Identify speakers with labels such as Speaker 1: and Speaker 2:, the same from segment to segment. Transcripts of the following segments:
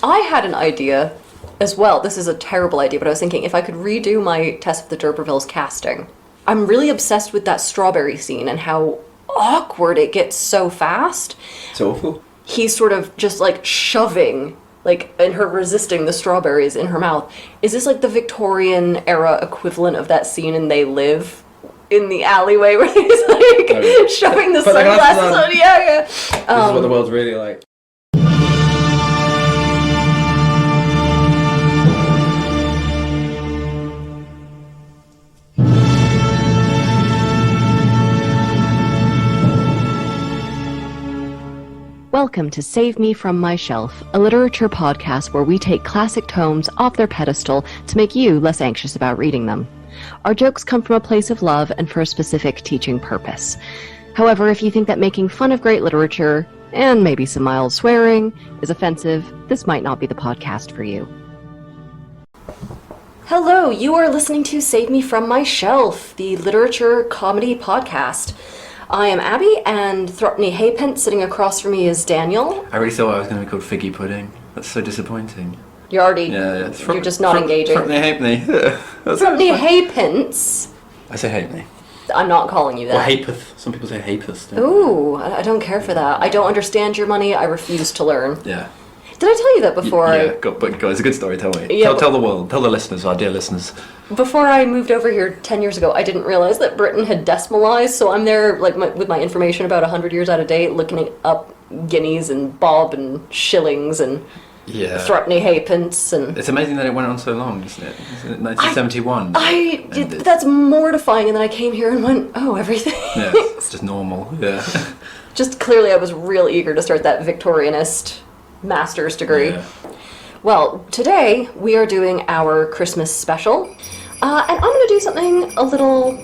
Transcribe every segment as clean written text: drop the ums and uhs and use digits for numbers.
Speaker 1: I had an idea as well. This is a terrible idea, but I was thinking if I could redo my Tess of the D'Urbervilles casting. I'm really obsessed with that strawberry scene and how awkward it gets so fast.
Speaker 2: It's awful.
Speaker 1: He's sort of just like shoving, like, and her resisting the strawberries in her mouth. Is this like the Victorian era equivalent of that scene in They Live? In the alleyway where he's like shoving the sunglasses on. Yeah.
Speaker 2: This is what the world's really like.
Speaker 1: Welcome to Save Me From My Shelf, a literature podcast where we take classic tomes off their pedestal to make you less anxious about reading them. Our jokes come from a place of love and for a specific teaching purpose. However, if you think that making fun of great literature, and maybe some mild swearing, is offensive, this might not be the podcast for you. Hello, you are listening to Save Me From My Shelf, the literature comedy podcast. I am Abby, and Threepenny Halfpence sitting across from me is Daniel.
Speaker 2: I really thought I was going to be called Figgy Pudding. That's so disappointing.
Speaker 1: You're already,
Speaker 2: you're
Speaker 1: just not engaging.
Speaker 2: Threepenny Halfpenny.
Speaker 1: Threepenny Halfpence.
Speaker 2: I say halfpenny.
Speaker 1: I'm not calling you that.
Speaker 2: Or halfpence. Some people say halfpence.
Speaker 1: Ooh, I don't care for that. I don't understand your money. I refuse to learn.
Speaker 2: Yeah.
Speaker 1: Did I tell you that before?
Speaker 2: Yeah, but it's a good story. Tell me.
Speaker 1: Yeah,
Speaker 2: tell the world. Tell the listeners, our dear listeners.
Speaker 1: Before I moved over here 10 years ago, I didn't realize that Britain had decimalized, so I'm there like with my information about 100 years out of date, looking up guineas and bob and shillings and threepenny halfpence. And
Speaker 2: it's amazing that it went on so long, isn't it? 1971.
Speaker 1: That's mortifying, and then I came here and went, oh, everything.
Speaker 2: Yeah, it's just normal. Yeah.
Speaker 1: Just clearly I was real eager to start that Victorianist master's degree. Yeah. Well, today we are doing our Christmas special, and I'm going to do something a little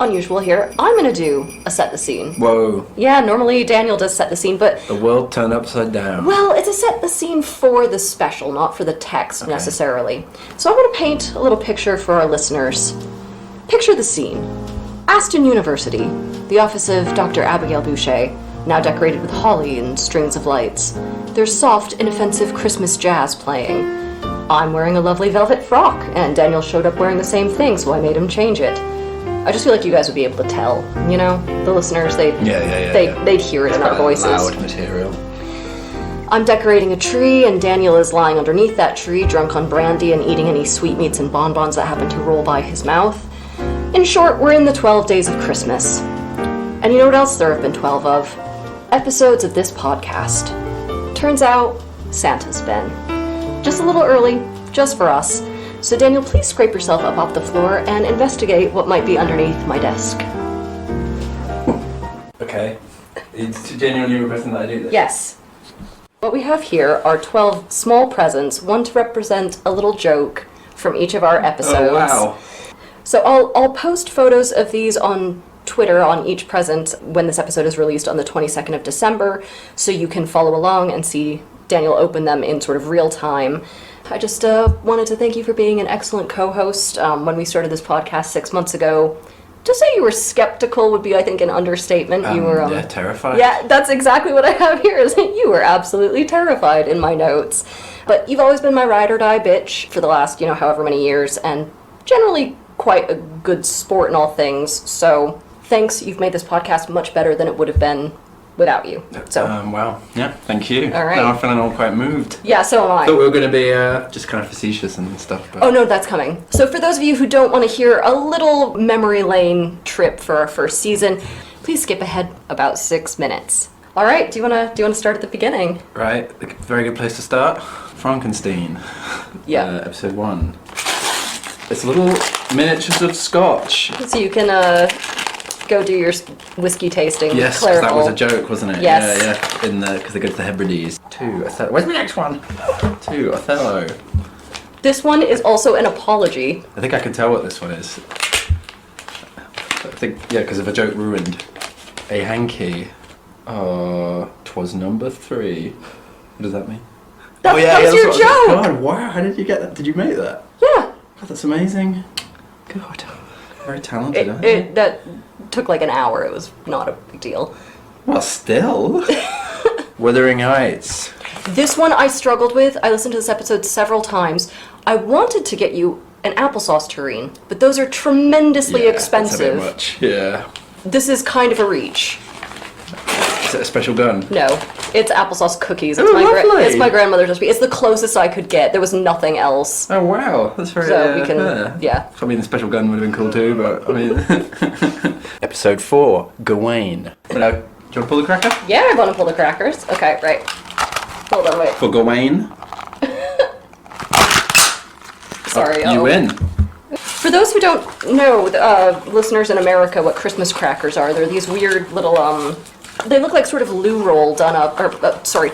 Speaker 1: unusual here. I'm going to do a set the scene.
Speaker 2: Whoa.
Speaker 1: Yeah, normally Daniel does set the scene, but...
Speaker 2: The world turned upside down.
Speaker 1: Well, it's a set the scene for the special, not for the text necessarily. So I'm going to paint a little picture for our listeners. Picture the scene. Aston University, the office of Dr. Abigail Boucher, now decorated with holly and strings of lights. There's soft, inoffensive Christmas jazz playing. I'm wearing a lovely velvet frock, and Daniel showed up wearing the same thing, so I made him change it. I just feel like you guys would be able to tell, you know? The listeners, they'd hear it in our voices.
Speaker 2: Loud material.
Speaker 1: I'm decorating a tree, and Daniel is lying underneath that tree, drunk on brandy and eating any sweetmeats and bonbons that happen to roll by his mouth. In short, we're in the 12 days of Christmas. And you know what else there have been 12 of? Episodes of this podcast. Turns out, Santa's been. Just a little early, just for us. So Daniel, please scrape yourself up off the floor and investigate what might be underneath my desk.
Speaker 2: Okay. It's genuinely requesting that I do this?
Speaker 1: Yes. What we have here are 12 small presents, one to represent a little joke from each of our episodes.
Speaker 2: Oh, wow.
Speaker 1: So I'll post photos of these on Twitter on each present when this episode is released on the 22nd of December, so you can follow along and see Daniel open them in sort of real time. I just wanted to thank you for being an excellent co-host. When we started this podcast 6 months ago, to say you were skeptical would be, I think, an understatement. You were
Speaker 2: terrified.
Speaker 1: Yeah, that's exactly what I have here, is that you were absolutely terrified in my notes. But you've always been my ride or die bitch for the last, however many years, and generally quite a good sport in all things, so thanks, you've made this podcast much better than it would have been without you. So,
Speaker 2: wow. Yeah, thank you.
Speaker 1: All right.
Speaker 2: Now I'm feeling all quite moved.
Speaker 1: Yeah, so am I.
Speaker 2: Thought we were going to be just kind of facetious and stuff. But...
Speaker 1: Oh, no, that's coming. So for those of you who don't want to hear a little memory lane trip for our first season, please skip ahead about 6 minutes. All right, do you want to start at the beginning?
Speaker 2: Right, a very good place to start. Frankenstein.
Speaker 1: Yeah.
Speaker 2: Episode 1. It's little miniatures of scotch.
Speaker 1: So you can go do your whiskey tasting.
Speaker 2: Yes, because that was a joke, wasn't it?
Speaker 1: Yes.
Speaker 2: Yeah. Because they go to the Hebrides. 2, Othello. Where's my next one? 2, Othello.
Speaker 1: This one is also an apology.
Speaker 2: I think I can tell what this one is. Because of a joke ruined. A hanky. 'Twas number 3. What does that mean?
Speaker 1: That was your joke!
Speaker 2: God, wow, how did you get that? Did you make that?
Speaker 1: Yeah.
Speaker 2: God, that's amazing. God. Very talented, aren't you?
Speaker 1: That took like an hour. It was not a big deal.
Speaker 2: Well, still. Wuthering Heights.
Speaker 1: This one I struggled with. I listened to this episode several times. I wanted to get you an applesauce tureen, but those are tremendously expensive.
Speaker 2: That's a bit much. Yeah.
Speaker 1: This is kind of a reach.
Speaker 2: Is it a special gun?
Speaker 1: No, it's applesauce cookies.
Speaker 2: Lovely.
Speaker 1: It's my grandmother's recipe. It's the closest I could get. There was nothing else.
Speaker 2: Oh wow, that's very.
Speaker 1: So we can, yeah.
Speaker 2: I mean, the special gun would have been cool too, but I mean. Episode 4, Gawain. Now, do you want to pull the cracker?
Speaker 1: Yeah, I want to pull the crackers. Okay, right. Hold on, wait.
Speaker 2: For Gawain.
Speaker 1: Sorry.
Speaker 2: You win.
Speaker 1: For those who don't know, listeners in America, what Christmas crackers are, they're these weird little, they look like sort of loo roll done up, or,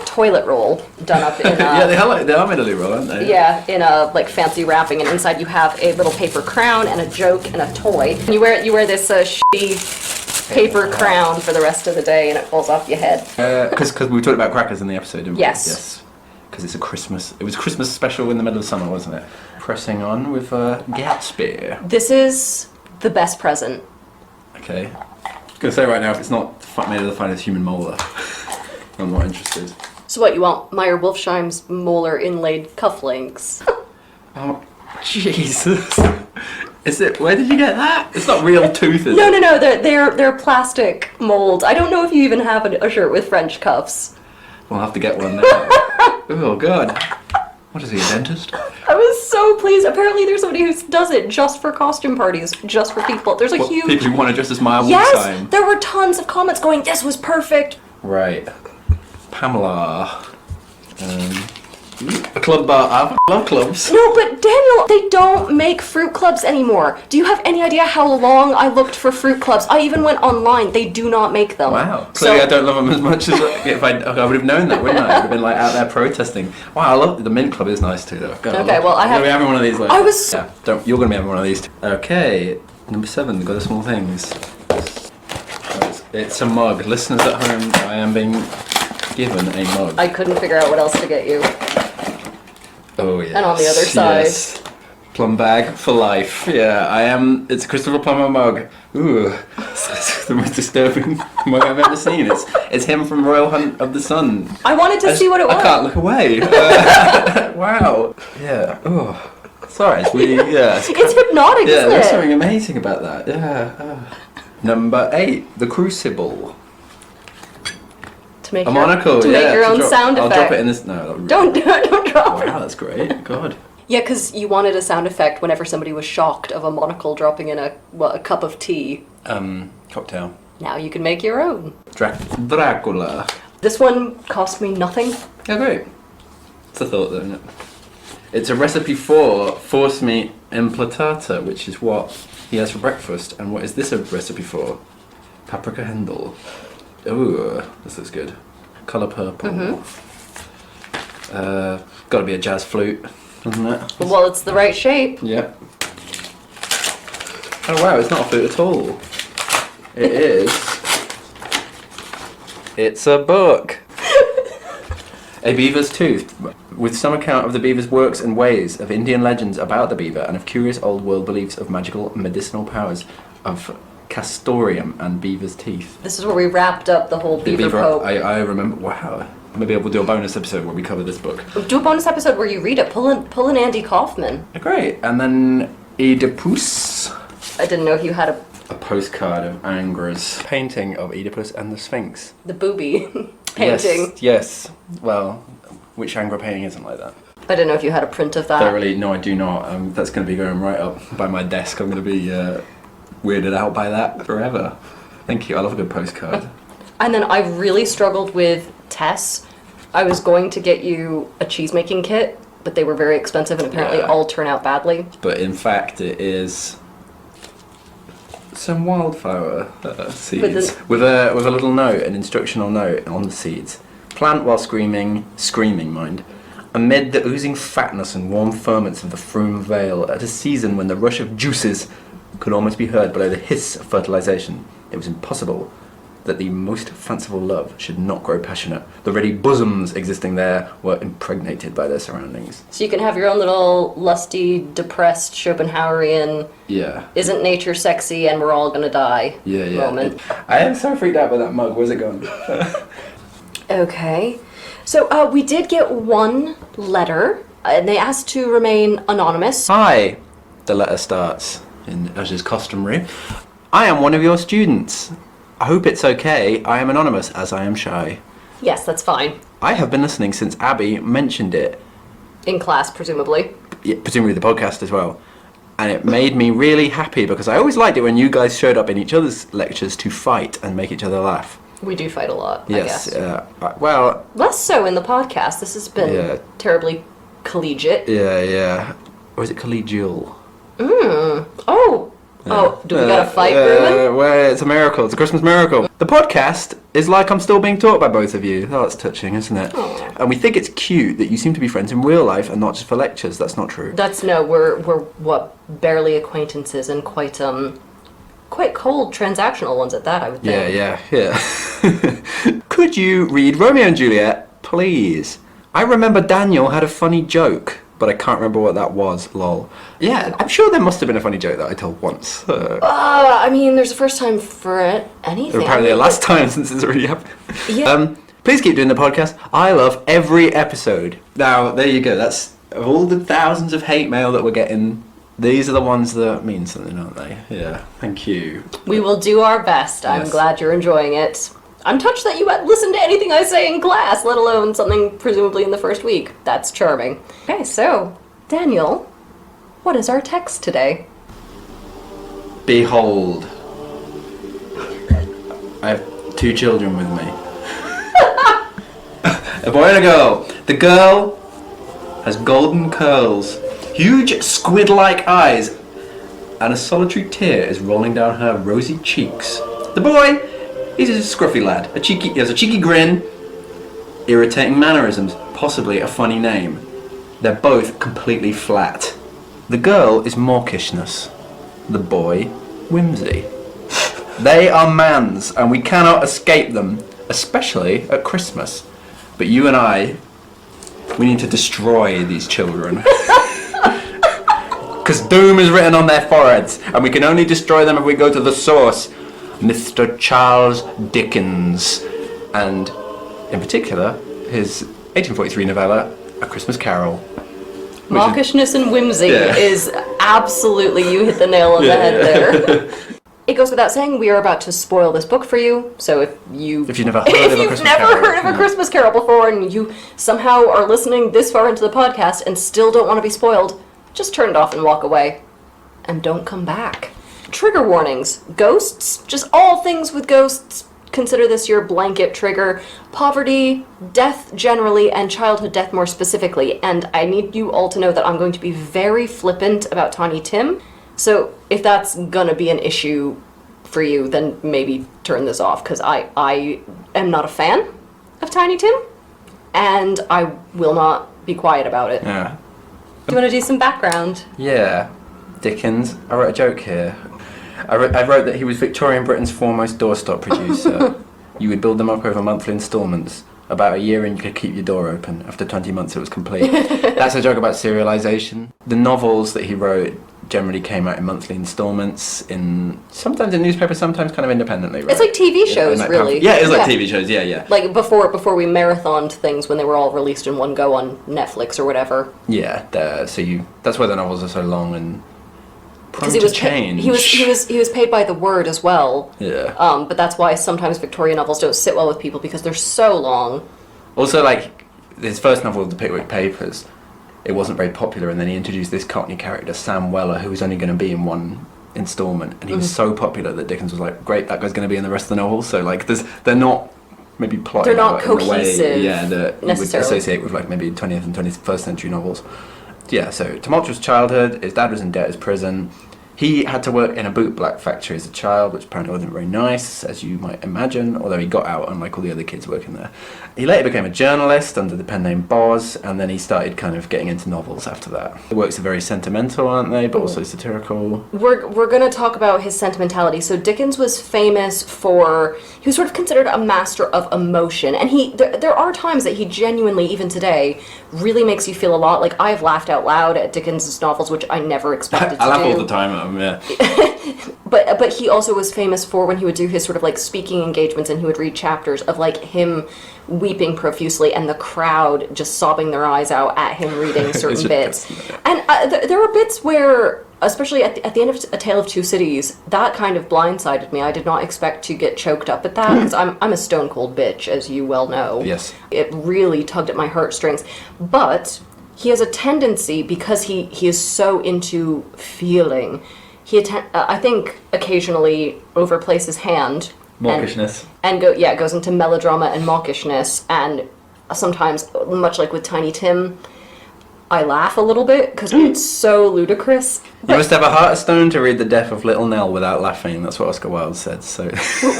Speaker 1: toilet roll done up in,
Speaker 2: yeah, they are made of loo roll, aren't they?
Speaker 1: Yeah, in a, like, fancy wrapping, and inside you have a little paper crown and a joke and a toy. And you wear this, shitty paper crown for the rest of the day, and it falls off your head.
Speaker 2: Because we talked about crackers in the episode, didn't we?
Speaker 1: Yes.
Speaker 2: Because it was a Christmas special in the middle of summer, wasn't it? Pressing on with Gatsby.
Speaker 1: This is the best present.
Speaker 2: Okay. I was going to say right now, if it's not made of the finest human molar, I'm not interested.
Speaker 1: So what, you want Meyer Wolfsheim's molar inlaid cufflinks?
Speaker 2: Oh, Jesus. Is it? Where did you get that? It's not real tooth, is
Speaker 1: No,
Speaker 2: it?
Speaker 1: no, they're plastic molds. I don't know if you even have a shirt with French cuffs.
Speaker 2: We'll have to get one now. Oh, God. What is he, a dentist?
Speaker 1: I was so pleased. Apparently there's somebody who does it just for costume parties, just for people. There's a huge...
Speaker 2: People who want to dress as Meyer Wolfsheim.
Speaker 1: Yes! There were tons of comments going, this was perfect.
Speaker 2: Right. Pamela. A club bar. I love clubs.
Speaker 1: No, but Daniel, they don't make fruit clubs anymore. Do you have any idea how long I looked for fruit clubs? I even went online. They do not make them.
Speaker 2: Wow. Clearly I don't love them as much as if I would have known that, wouldn't I? I would have been like out there protesting. Wow, I love the mint club is nice too though. God,
Speaker 1: okay, well I have...
Speaker 2: You're having one of these later.
Speaker 1: I was...
Speaker 2: Yeah, you're going to be having one of these too. Okay, number 7, got the small things. It's a mug. Listeners at home, I am being given a mug.
Speaker 1: I couldn't figure out what else to get you.
Speaker 2: Oh yeah.
Speaker 1: And on the other side.
Speaker 2: Yes. Plum bag for life. Yeah, I am. It's a Christopher Plummer mug. Ooh, it's the most disturbing mug I've ever seen. It's him from Royal Hunt of the Sun.
Speaker 1: I wanted to see what it was.
Speaker 2: I can't look away. Wow. Yeah. Oh. Sorry, it's really, yeah.
Speaker 1: It's hypnotic,
Speaker 2: yeah,
Speaker 1: isn't
Speaker 2: there's
Speaker 1: it?
Speaker 2: something amazing about that. Yeah. Oh. Number 8, the Crucible.
Speaker 1: To make
Speaker 2: a monocle,
Speaker 1: to make your own sound effect.
Speaker 2: I'll drop it in this. No,
Speaker 1: don't drop it.
Speaker 2: Wow, that's great. God.
Speaker 1: Yeah, because you wanted a sound effect whenever somebody was shocked of a monocle dropping in a cup of tea.
Speaker 2: Cocktail.
Speaker 1: Now you can make your own.
Speaker 2: Dracula.
Speaker 1: This one cost me nothing.
Speaker 2: Yeah, great. It's a thought, though, isn't it? It's a recipe for force meat implatata, which is what he has for breakfast. And what is this a recipe for? Paprika Hendel. Ooh, this looks good. Colour purple. Gotta be a jazz flute, doesn't it?
Speaker 1: Well, it's the right shape.
Speaker 2: Yep. Oh wow, it's not a flute at all. It is. It's a book. A Beaver's Tooth, with some account of the beaver's works and ways, of Indian legends about the beaver, and of curious old world beliefs of magical medicinal powers of castoreum and beaver's teeth.
Speaker 1: This is where we wrapped up the whole beaver poke.
Speaker 2: I remember. Wow. Maybe we'll do a bonus episode where we cover this book.
Speaker 1: Do a bonus episode where you read it. Pull in Andy Kaufman.
Speaker 2: Great. And then Oedipus.
Speaker 1: I didn't know if you had a
Speaker 2: postcard of Angra's painting of Oedipus and the Sphinx.
Speaker 1: The booby painting.
Speaker 2: Yes. Well, which Angra painting isn't like that?
Speaker 1: I didn't know if you had a print of that.
Speaker 2: Thoroughly, no, I do not. That's going to be going right up by my desk. I'm going to be weirded out by that forever. Thank you. I love a good postcard.
Speaker 1: And then I really struggled with Tess. I was going to get you a cheese making kit, but they were very expensive and apparently all turn out badly.
Speaker 2: But in fact, it is some wildflower seeds with a little note, an instructional note on the seeds. Plant while screaming, mind, amid the oozing fatness and warm ferments of the Froome Vale, at a season when the rush of juices could almost be heard below the hiss of fertilization. It was impossible that the most fanciful love should not grow passionate. The ready bosoms existing there were impregnated by their surroundings.
Speaker 1: So you can have your own little lusty, depressed Schopenhauerian, isn't nature sexy and we're all gonna die moment.
Speaker 2: I am so freaked out by that mug. Where's it gone?
Speaker 1: Okay. So we did get one letter, and they asked to remain anonymous.
Speaker 2: Hi, the letter starts, as is customary. I am one of your students. I hope it's okay. I am anonymous, as I am shy.
Speaker 1: Yes, that's fine.
Speaker 2: I have been listening since Abby mentioned it.
Speaker 1: In class, presumably.
Speaker 2: Yeah, presumably the podcast as well. And it made me really happy because I always liked it when you guys showed up in each other's lectures to fight and make each other laugh.
Speaker 1: We do fight a lot,
Speaker 2: Yes,
Speaker 1: I guess.
Speaker 2: Well...
Speaker 1: Less so in the podcast. This has been terribly collegiate.
Speaker 2: Yeah. Or is it collegial?
Speaker 1: Oh, do we got a fight brewing?
Speaker 2: Well, it's a miracle. It's a Christmas miracle. The podcast is like I'm still being taught by both of you. Oh, that's touching, isn't it?
Speaker 1: Aww.
Speaker 2: And we think it's cute that you seem to be friends in real life and not just for lectures. That's not true.
Speaker 1: We're barely acquaintances and quite cold transactional ones at that, I would think.
Speaker 2: Yeah. Could you read Romeo and Juliet, please? I remember Daniel had a funny joke, but I can't remember what that was, lol. Yeah, I'm sure there must have been a funny joke that I told once.
Speaker 1: I mean, there's a first time for anything.
Speaker 2: Apparently a last time since it's already happened.
Speaker 1: Yeah.
Speaker 2: Please keep doing the podcast. I love every episode. Now, there you go. That's, of all the thousands of hate mail that we're getting, these are the ones that mean something, aren't they? Yeah, thank you.
Speaker 1: We will do our best. I'm glad you're enjoying it. I'm touched that you listen to anything I say in class, let alone something presumably in the first week. That's charming. Okay, so, Daniel, what is our text today?
Speaker 2: Behold. I have two children with me. A boy and a girl. The girl has golden curls, huge squid-like eyes, and a solitary tear is rolling down her rosy cheeks. The boy, he's a scruffy lad. He has a cheeky grin, irritating mannerisms, possibly a funny name. They're both completely flat. The girl is mawkishness. The boy, whimsy. They are mans, and we cannot escape them, especially at Christmas. But you and I, we need to destroy these children. Because doom is written on their foreheads, and we can only destroy them if we go to the source, Mr. Charles Dickens, and in particular, his 1843 novella, A Christmas Carol.
Speaker 1: Mawkishness and whimsy is absolutely, you hit the nail on the head there. It goes without saying, we are about to spoil this book for you, so if you've never heard of A Christmas Carol before, and you somehow are listening this far into the podcast and still don't want to be spoiled, just turn it off and walk away. And don't come back. Trigger warnings. Ghosts, just all things with ghosts. Consider this your blanket trigger. Poverty, death generally, and childhood death more specifically. And I need you all to know that I'm going to be very flippant about Tiny Tim. So if that's gonna be an issue for you, then maybe turn this off, because I am not a fan of Tiny Tim, and I will not be quiet about it.
Speaker 2: Yeah.
Speaker 1: Do you want to do some background?
Speaker 2: Yeah. Dickens. I wrote a joke here. I wrote that he was Victorian Britain's foremost doorstop producer. You would build them up over monthly instalments. About a year in, you could keep your door open. After 20 months, it was complete. That's a joke about serialization. The novels that he wrote generally came out in monthly installments, sometimes in newspapers, sometimes kind of independently. Right?
Speaker 1: It's like TV shows, really.
Speaker 2: Yeah, it's like TV shows. Yeah.
Speaker 1: Like before we marathoned things when they were all released in one go on Netflix or whatever.
Speaker 2: Yeah, that's why the novels are so long and prone
Speaker 1: he
Speaker 2: to
Speaker 1: was
Speaker 2: change.
Speaker 1: He was paid by the word as well.
Speaker 2: Yeah.
Speaker 1: But that's why sometimes Victorian novels don't sit well with people, because they're so long.
Speaker 2: Also, like his first novel, The Pickwick Papers, it wasn't very popular, and then he introduced this Cockney character, Sam Weller, who was only going to be in one installment, and he was so popular that Dickens was like, great, that guy's going to be in the rest of the novel. So like they're not maybe plotting,
Speaker 1: they're not
Speaker 2: in
Speaker 1: cohesive,
Speaker 2: a way, that you would associate with like maybe 20th and 21st century novels. Yeah, so tumultuous childhood, his dad was in debtor's prison. He had to work in a bootblack factory as a child, which apparently wasn't very nice, as you might imagine, although he got out, unlike all the other kids working there. He later became a journalist under the pen name Boz, and then he started kind of getting into novels after that. The works are very sentimental, aren't they, but also satirical.
Speaker 1: We're going to talk about his sentimentality. So Dickens was famous for, he was sort of considered a master of emotion, and there are times that he genuinely, even today, really makes you feel a lot. Like, I've laughed out loud at Dickens' novels, which I never expected to do.
Speaker 2: I laugh all the time them, yeah.
Speaker 1: But he also was famous for when he would do his sort of like speaking engagements and he would read chapters of like him weeping profusely and the crowd just sobbing their eyes out at him reading certain bits. And there were bits where, especially at the end of A Tale of Two Cities, that kind of blindsided me. I did not expect to get choked up at that because I'm a stone cold bitch, as you well know.
Speaker 2: Yes.
Speaker 1: It really tugged at my heartstrings. But he has a tendency, because he is so into feeling, I think occasionally overplays his hand.
Speaker 2: Mawkishness.
Speaker 1: And goes into melodrama and mawkishness, and sometimes, much like with Tiny Tim, I laugh a little bit because it's so ludicrous.
Speaker 2: You must have a heart of stone to read The Death of Little Nell without laughing. That's what Oscar Wilde said. So,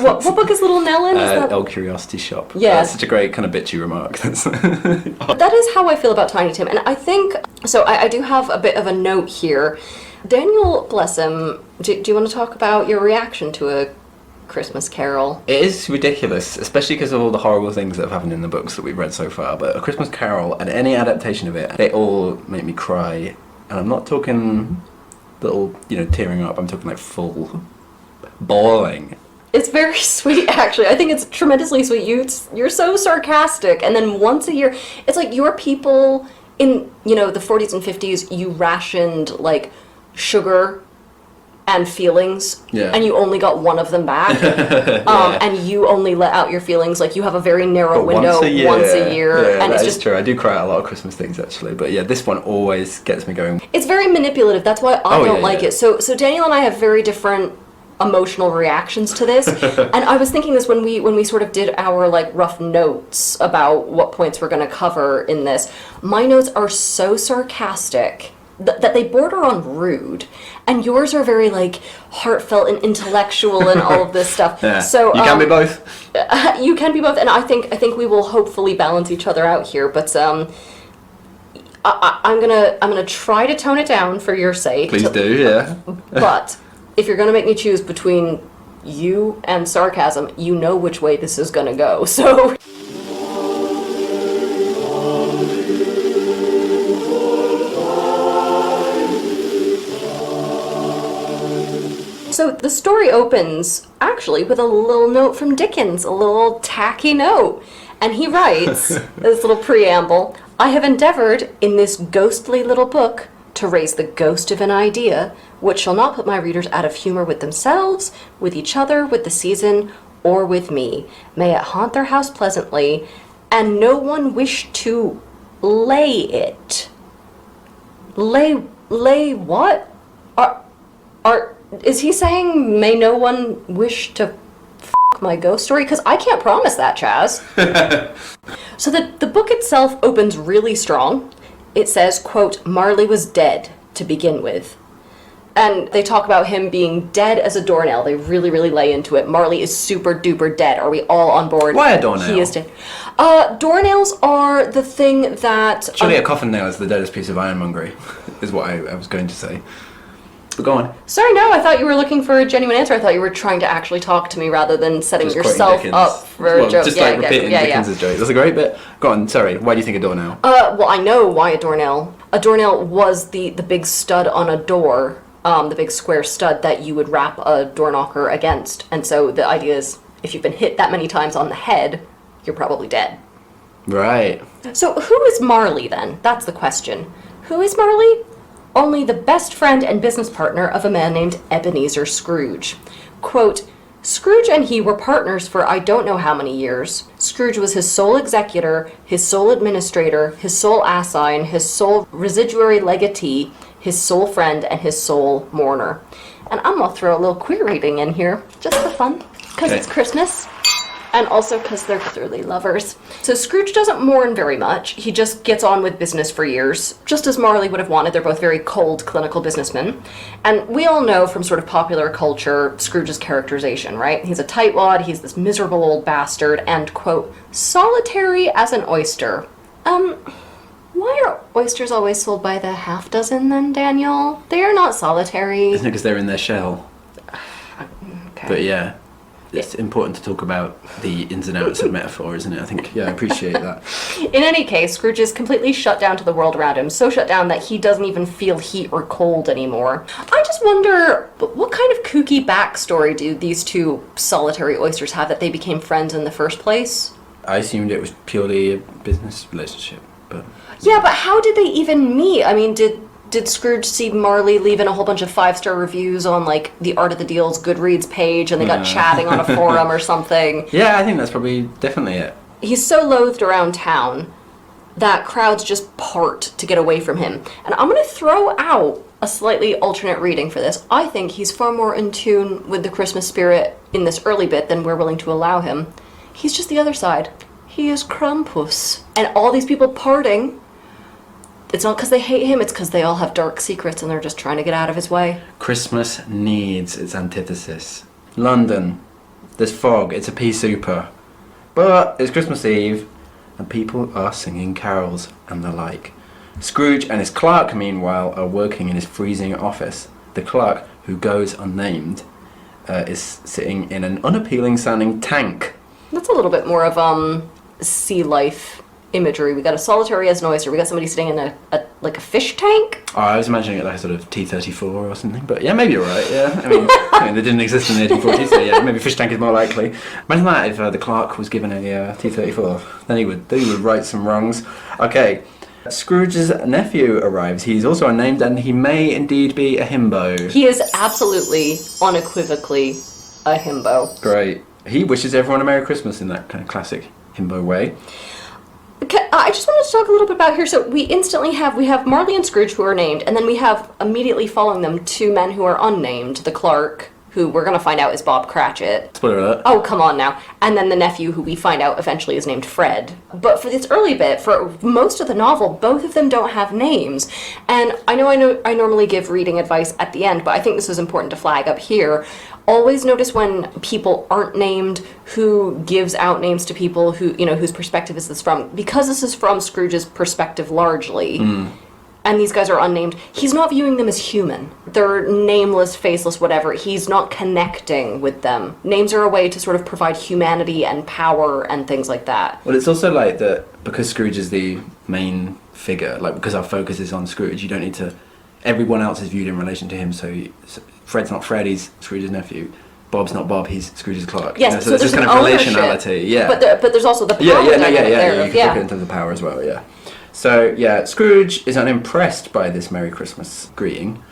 Speaker 1: what book is Little Nell in?
Speaker 2: Old Curiosity Shop.
Speaker 1: Yeah,
Speaker 2: that's such a great kind of bitchy remark.
Speaker 1: That is how I feel about Tiny Tim, and I think so. I do have a bit of a note here. Daniel, bless him. Do you want to talk about your reaction to A Christmas Carol?
Speaker 2: It is ridiculous, especially because of all the horrible things that have happened in the books that we've read so far. But A Christmas Carol and any adaptation of it, they all make me cry. And I'm not talking little, tearing up. I'm talking like full bawling. It's
Speaker 1: very sweet, actually. I think it's tremendously sweet. You're so sarcastic, and then once a year, it's like your people in the 40s and 50s. You rationed like sugar and feelings, and you only got one of them back, and you only let out your feelings, like you have a very narrow window once a year,
Speaker 2: and it's just true. I do cry at a lot of Christmas things, actually, but this one always gets me going.
Speaker 1: It's very manipulative. That's why I don't like it. So Daniel and I have very different emotional reactions to this, and I was thinking this when we sort of did our like rough notes about what points we're going to cover in this. My notes are so sarcastic that they border on rude, and yours are very like heartfelt and intellectual and all of this stuff. So
Speaker 2: you can be both.
Speaker 1: You can be both, and I think we will hopefully balance each other out here. But I'm gonna try to tone it down for your sake.
Speaker 2: Please do, yeah.
Speaker 1: But if you're gonna make me choose between you and sarcasm, you know which way this is gonna go. So. So the story opens, actually, with a little note from Dickens, a little tacky note. And he writes, this little preamble, "I have endeavored, in this ghostly little book, to raise the ghost of an idea, which shall not put my readers out of humor with themselves, with each other, with the season, or with me. May it haunt their house pleasantly, and no one wish to lay it." Lay what? Is he saying, may no one wish to my ghost story? Because I can't promise that, Chaz. So the book itself opens really strong. It says, quote, "Marley was dead to begin with." And they talk about him being dead as a doornail. They really, really lay into it. Marley is super duper dead. Are we all on board?
Speaker 2: Why a doornail?
Speaker 1: He is dead. Doornails are the thing that...
Speaker 2: Surely a coffin nail is the deadest piece of ironmongery, is what I was going to say. But go on.
Speaker 1: Sorry, no, I thought you were looking for a genuine answer. I thought you were trying to actually talk to me rather than setting yourself up for a joke.
Speaker 2: Just repeating Dickens' joke. That's a great bit. Go on, sorry. Why do you think a doornail?
Speaker 1: Well, I know why a doornail. A doornail was the big stud on a door, the big square stud that you would wrap a door knocker against. And so the idea is, if you've been hit that many times on the head, you're probably dead.
Speaker 2: Right.
Speaker 1: So who is Marley, then? That's the question. Who is Marley? Only the best friend and business partner of a man named Ebenezer Scrooge. Quote, "Scrooge and he were partners for I don't know how many years. Scrooge was his sole executor, his sole administrator, his sole assign, his sole residuary legatee, his sole friend, and his sole mourner." And I'm going to throw a little queer reading in here, just for fun, because it's Christmas. And also because they're clearly lovers. So Scrooge doesn't mourn very much. He just gets on with business for years, just as Marley would have wanted. They're both very cold, clinical businessmen. And we all know from sort of popular culture Scrooge's characterization, right? He's a tightwad, he's this miserable old bastard, and, quote, "solitary as an oyster." Why are oysters always sold by the half dozen then, Daniel? They are not solitary.
Speaker 2: Isn't it because they're in their shell?
Speaker 1: Okay.
Speaker 2: But yeah. it's important to talk about the ins and outs of metaphor, isn't it? I think, I appreciate that.
Speaker 1: In any case, Scrooge is completely shut down to the world around him, so shut down that he doesn't even feel heat or cold anymore. I just wonder, what kind of kooky backstory do these two solitary oysters have that they became friends in the first place?
Speaker 2: I assumed it was purely a business relationship, but...
Speaker 1: Yeah, but how did they even meet? I mean, did Scrooge see Marley leaving a whole bunch of 5-star reviews on, like, the Art of the Deal's Goodreads page, and they got chatting on a forum or something?
Speaker 2: Yeah, I think that's probably definitely it.
Speaker 1: He's so loathed around town that crowds just part to get away from him. And I'm going to throw out a slightly alternate reading for this. I think he's far more in tune with the Christmas spirit in this early bit than we're willing to allow him. He's just the other side. He is Krampus. And all these people parting... It's not because they hate him, it's because they all have dark secrets and they're just trying to get out of his way.
Speaker 2: Christmas needs its antithesis. London. There's fog, it's a pea super. But it's Christmas Eve, and people are singing carols and the like. Scrooge and his clerk, meanwhile, are working in his freezing office. The clerk, who goes unnamed, is sitting in an unappealing sounding tank.
Speaker 1: That's a little bit more of sea life imagery. We got a solitary as an oyster. We got somebody sitting in a fish tank.
Speaker 2: Oh, I was imagining it like a sort of T-34 or something. But yeah, maybe you're right. Yeah, I mean, they didn't exist in the 1840s, so yeah, maybe fish tank is more likely. Imagine that if the clerk was given a T-34, then he would right some wrongs. Okay, Scrooge's nephew arrives. He's also unnamed, and he may indeed be a himbo.
Speaker 1: He is absolutely, unequivocally, a himbo.
Speaker 2: Great. He wishes everyone a Merry Christmas in that kind of classic himbo way.
Speaker 1: I just wanted to talk a little bit about here. So we have Marley and Scrooge who are named, and then we have immediately following them two men who are unnamed. The clerk, who we're going to find out is Bob Cratchit.
Speaker 2: Spoiler alert.
Speaker 1: Oh, come on now. And then the nephew, who we find out eventually is named Fred. But for this early bit, for most of the novel, both of them don't have names. And I normally give reading advice at the end, but I think this is important to flag up here. Always notice when people aren't named who gives out names to people who, whose perspective is this from. Because this is from Scrooge's perspective largely, and these guys are unnamed, he's not viewing them as human. They're nameless, faceless, whatever. He's not connecting with them. Names are a way to sort of provide humanity and power and things like that.
Speaker 2: Well, it's also like that, because Scrooge is the main figure, like because our focus is on Scrooge, you don't need to... Everyone else is viewed in relation to him, so Fred's not Fred, he's Scrooge's nephew. Bob's not Bob, he's Scrooge's clerk.
Speaker 1: Yes,
Speaker 2: so there's just kind of relationality. Yeah.
Speaker 1: But there's also the power
Speaker 2: there.
Speaker 1: Yeah,
Speaker 2: You can look into the power as well, yeah. So, yeah, Scrooge is unimpressed by this Merry Christmas greeting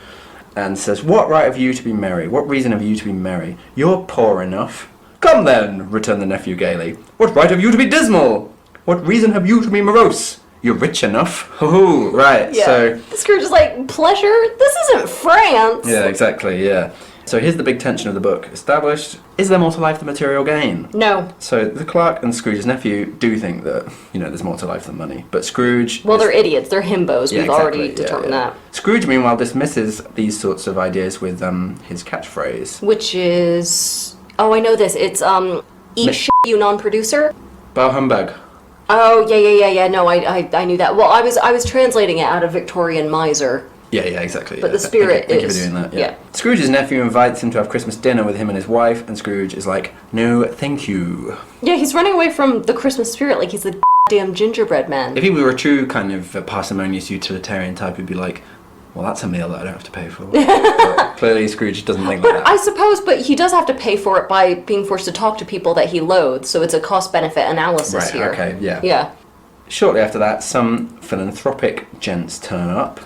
Speaker 2: and says, "What right have you to be merry? What reason have you to be merry? You're poor enough." "Come then," returned the nephew gaily. "What right have you to be dismal? What reason have you to be morose? You're rich enough." Hoo-hoo, right,
Speaker 1: yeah.
Speaker 2: So...
Speaker 1: Scrooge is like, pleasure? This isn't France!
Speaker 2: Yeah, exactly, yeah. So here's the big tension of the book. Established, is there more to life than material gain?
Speaker 1: No.
Speaker 2: So the clerk and Scrooge's nephew do think that, there's more to life than money. But Scrooge...
Speaker 1: Well, they're idiots. They're himbos. We've already determined that.
Speaker 2: Scrooge, meanwhile, dismisses these sorts of ideas with his catchphrase.
Speaker 1: Which is... Oh, I know this. It's, eat shit, you non-producer.
Speaker 2: Bah humbug.
Speaker 1: Oh, yeah. No, I knew that. Well, I was translating it out of Victorian miser.
Speaker 2: Yeah, exactly.
Speaker 1: But the spirit
Speaker 2: Thank you for doing that, yeah. Scrooge's nephew invites him to have Christmas dinner with him and his wife, and Scrooge is like, "No, thank you."
Speaker 1: Yeah, he's running away from the Christmas spirit like he's the damn gingerbread man.
Speaker 2: If he were a true kind of parsimonious utilitarian type, he'd be like, "Well, that's a meal that I don't have to pay for." But clearly Scrooge doesn't think like that.
Speaker 1: I suppose, but he does have to pay for it by being forced to talk to people that he loathes, so it's a cost-benefit analysis here.
Speaker 2: Right, okay, yeah.
Speaker 1: Yeah.
Speaker 2: Shortly after that, some philanthropic gents turn up,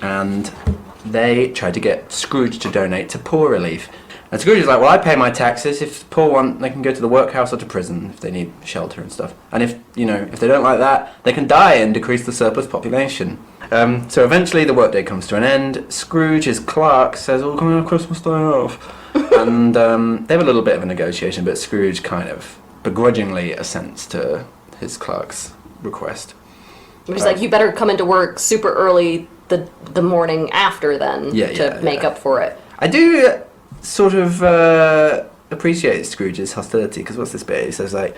Speaker 2: and they try to get Scrooge to donate to poor relief. And Scrooge is like, "Well, I pay my taxes. If the poor want, they can go to the workhouse or to prison if they need shelter and stuff. And if they don't like that, they can die and decrease the surplus population." So eventually the workday comes to an end. Scrooge's clerk says, "Oh, can we have Christmas day off?" And they have a little bit of a negotiation, but Scrooge kind of begrudgingly assents to his clerk's request.
Speaker 1: He's like, "You better come into work super early the morning after then to make up for it."
Speaker 2: I do sort of appreciate Scrooge's hostility, because what's this bit? He says, like,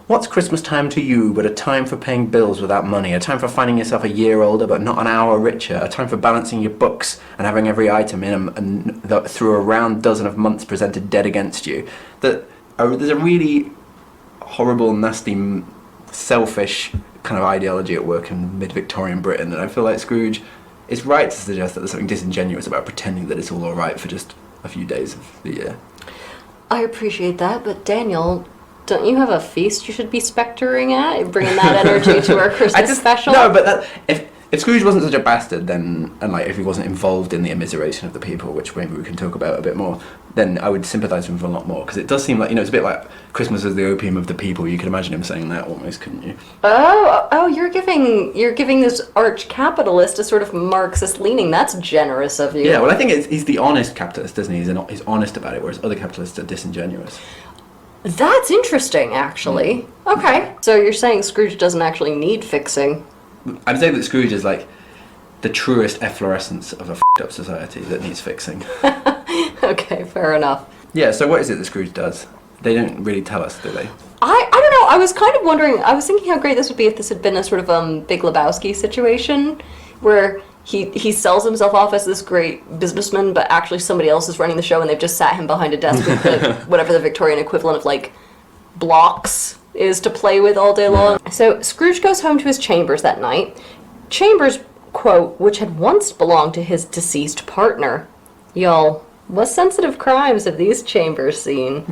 Speaker 2: "What's Christmas time to you but a time for paying bills without money, a time for finding yourself a year older but not an hour richer, a time for balancing your books and having every item in them and through a round dozen of months presented dead against you?" That there's a really horrible, nasty, selfish kind of ideology at work in mid-Victorian Britain, and I feel like Scrooge is right to suggest that there's something disingenuous about pretending that it's all right for just a few days of the year.
Speaker 1: I appreciate that, but Daniel, don't you have a feast you should be spectering at? Bringing that energy to our Christmas special?
Speaker 2: No, but if Scrooge wasn't such a bastard, then, and like if he wasn't involved in the immiseration of the people, which maybe we can talk about a bit more, then I would sympathise with him a lot more, because it does seem like, it's a bit like Christmas is the opium of the people. You could imagine him saying that almost, couldn't you?
Speaker 1: Oh, you're giving this arch capitalist a sort of Marxist leaning. That's generous of you.
Speaker 2: Yeah, well, I think he's the honest capitalist, isn't he? He's honest about it, whereas other capitalists are disingenuous.
Speaker 1: That's interesting, actually. Okay, so you're saying Scrooge doesn't actually need fixing.
Speaker 2: I'm saying that Scrooge is like the truest efflorescence of a f***ed up society that needs fixing.
Speaker 1: Okay, fair enough.
Speaker 2: Yeah, so what is it that Scrooge does? They don't really tell us, do they?
Speaker 1: I don't know, I was kind of wondering, I was thinking how great this would be if this had been a sort of Big Lebowski situation, where he sells himself off as this great businessman, but actually somebody else is running the show and they've just sat him behind a desk with whatever the Victorian equivalent of, like, blocks is to play with all day long. So Scrooge goes home to his chambers that night. Chambers, quote, which had once belonged to his deceased partner. Y'all, what sensitive crimes have these chambers seen?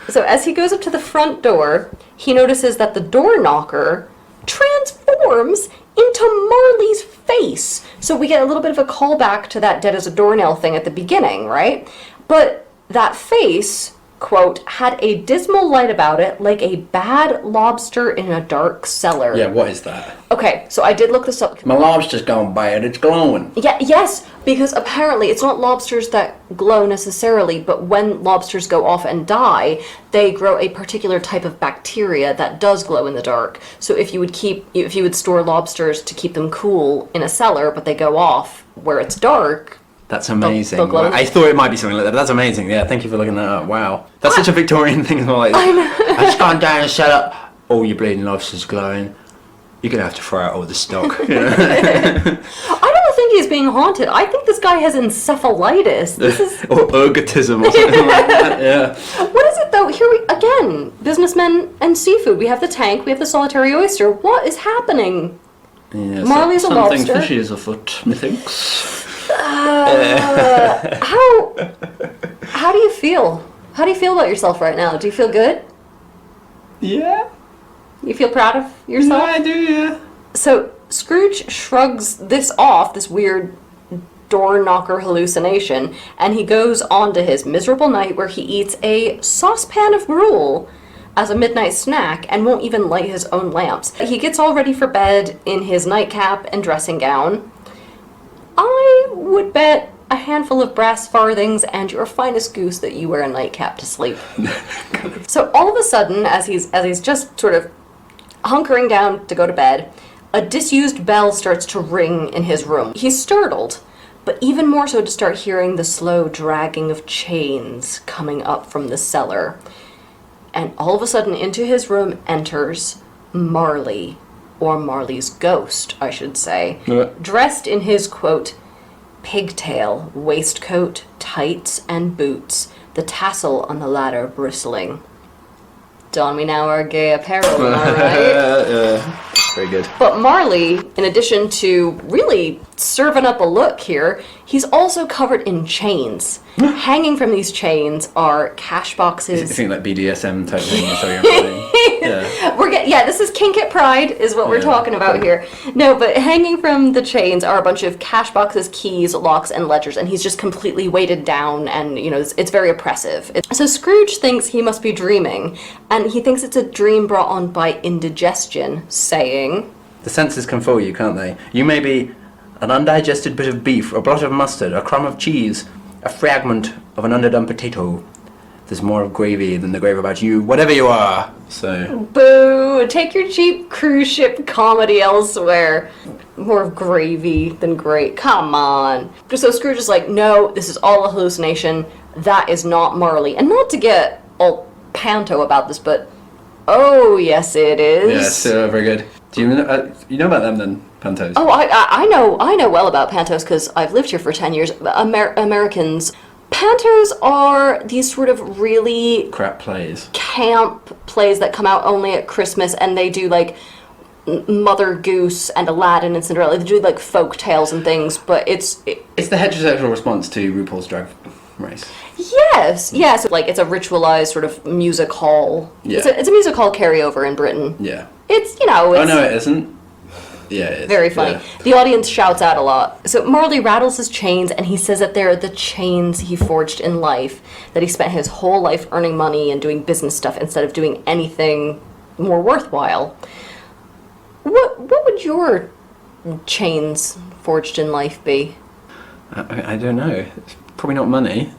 Speaker 1: So as he goes up to the front door, he notices that the door knocker transforms into Marley's face. So we get a little bit of a callback to that dead as a doornail thing at the beginning, right? But that face, quote, had a dismal light about it like a bad lobster in a dark cellar.
Speaker 2: Yeah, what is that?
Speaker 1: Okay, so I did look this up.
Speaker 2: My lobster's gone bad, it's glowing.
Speaker 1: Yeah, yes, because apparently it's not lobsters that glow necessarily, but when lobsters go off and die, they grow a particular type of bacteria that does glow in the dark. So if you would store lobsters to keep them cool in a cellar, but they go off where it's dark.
Speaker 2: That's amazing.
Speaker 1: They'll glow.
Speaker 2: I thought it might be something like that, but that's amazing. Yeah, thank you for looking that up. Wow. That's such a Victorian thing as well. Like,
Speaker 1: I know.
Speaker 2: I just gone down and set up, all your bleeding lobsters glowing. You're going to have to throw out all the stock. You know?
Speaker 1: I don't think he's being haunted. I think this guy has encephalitis. This is...
Speaker 2: or ergotism or something like that, yeah.
Speaker 1: What is it, though? Here we... Again, businessmen and seafood. We have the tank. We have the solitary oyster. What is happening?
Speaker 2: Yeah,
Speaker 1: Marley's a lobster.
Speaker 2: Something fishy is afoot, methinks.
Speaker 1: How do you feel? How do you feel about yourself right now? Do you feel good?
Speaker 2: Yeah.
Speaker 1: You feel proud of yourself?
Speaker 2: Yeah, I do, yeah.
Speaker 1: So Scrooge shrugs this off, this weird door knocker hallucination, and he goes on to his miserable night where he eats a saucepan of gruel as a midnight snack and won't even light his own lamps. He gets all ready for bed in his nightcap and dressing gown. I would bet a handful of brass farthings and your finest goose that you wear a nightcap to sleep. So all of a sudden, as he's just sort of hunkering down to go to bed, a disused bell starts to ring in his room. He's startled, but even more so to start hearing the slow dragging of chains coming up from the cellar. And all of a sudden, into his room enters Marley, or Marley's ghost, I should say, dressed in his, quote, pigtail, waistcoat, tights, and boots, the tassel on the latter bristling. Don we now our gay apparel, am I right?
Speaker 2: Very good.
Speaker 1: But Marley, in addition to really serving up a look here, he's also covered in chains. Hanging from these chains are cash boxes.
Speaker 2: You think like BDSM type thing? That's how you're playing.
Speaker 1: Yeah. This is kink at Pride is what we're talking about here. No, but hanging from the chains are a bunch of cash boxes, keys, locks, and ledgers, and he's just completely weighted down, and it's very oppressive. So Scrooge thinks he must be dreaming, and he thinks it's a dream brought on by indigestion, saying,
Speaker 2: "The senses can fool you, can't they? You may be an undigested bit of beef, a blot of mustard, a crumb of cheese, a fragment of an underdone potato. There's more of gravy than the grave about you, whatever you are." So.
Speaker 1: Boo! Take your cheap cruise ship comedy elsewhere. More of gravy than great. Come on. So Scrooge is like, no, this is all a hallucination. That is not Marley. And not to get all panto about this, but oh yes, it is.
Speaker 2: Yes, very good. Do you know about them then, pantos?
Speaker 1: Oh, I know well about pantos because I've lived here for 10 years. Americans Pantos are these sort of really
Speaker 2: crap plays,
Speaker 1: camp plays that come out only at Christmas, and they do like Mother Goose and Aladdin and Cinderella. They do like folk tales and things, but it's
Speaker 2: the heterosexual response to RuPaul's Drag Race.
Speaker 1: Yes, yes. Like it's a ritualized sort of music hall.
Speaker 2: Yeah.
Speaker 1: It's a music hall carryover in Britain.
Speaker 2: Yeah.
Speaker 1: It's, you know...
Speaker 2: Oh, no, it isn't. Yeah, it is.
Speaker 1: Very funny.
Speaker 2: Yeah.
Speaker 1: The audience shouts out a lot. So Marley rattles his chains, and he says that they're the chains he forged in life, that he spent his whole life earning money and doing business stuff instead of doing anything more worthwhile. What would your chains forged in life be?
Speaker 2: I don't know. It's probably not money.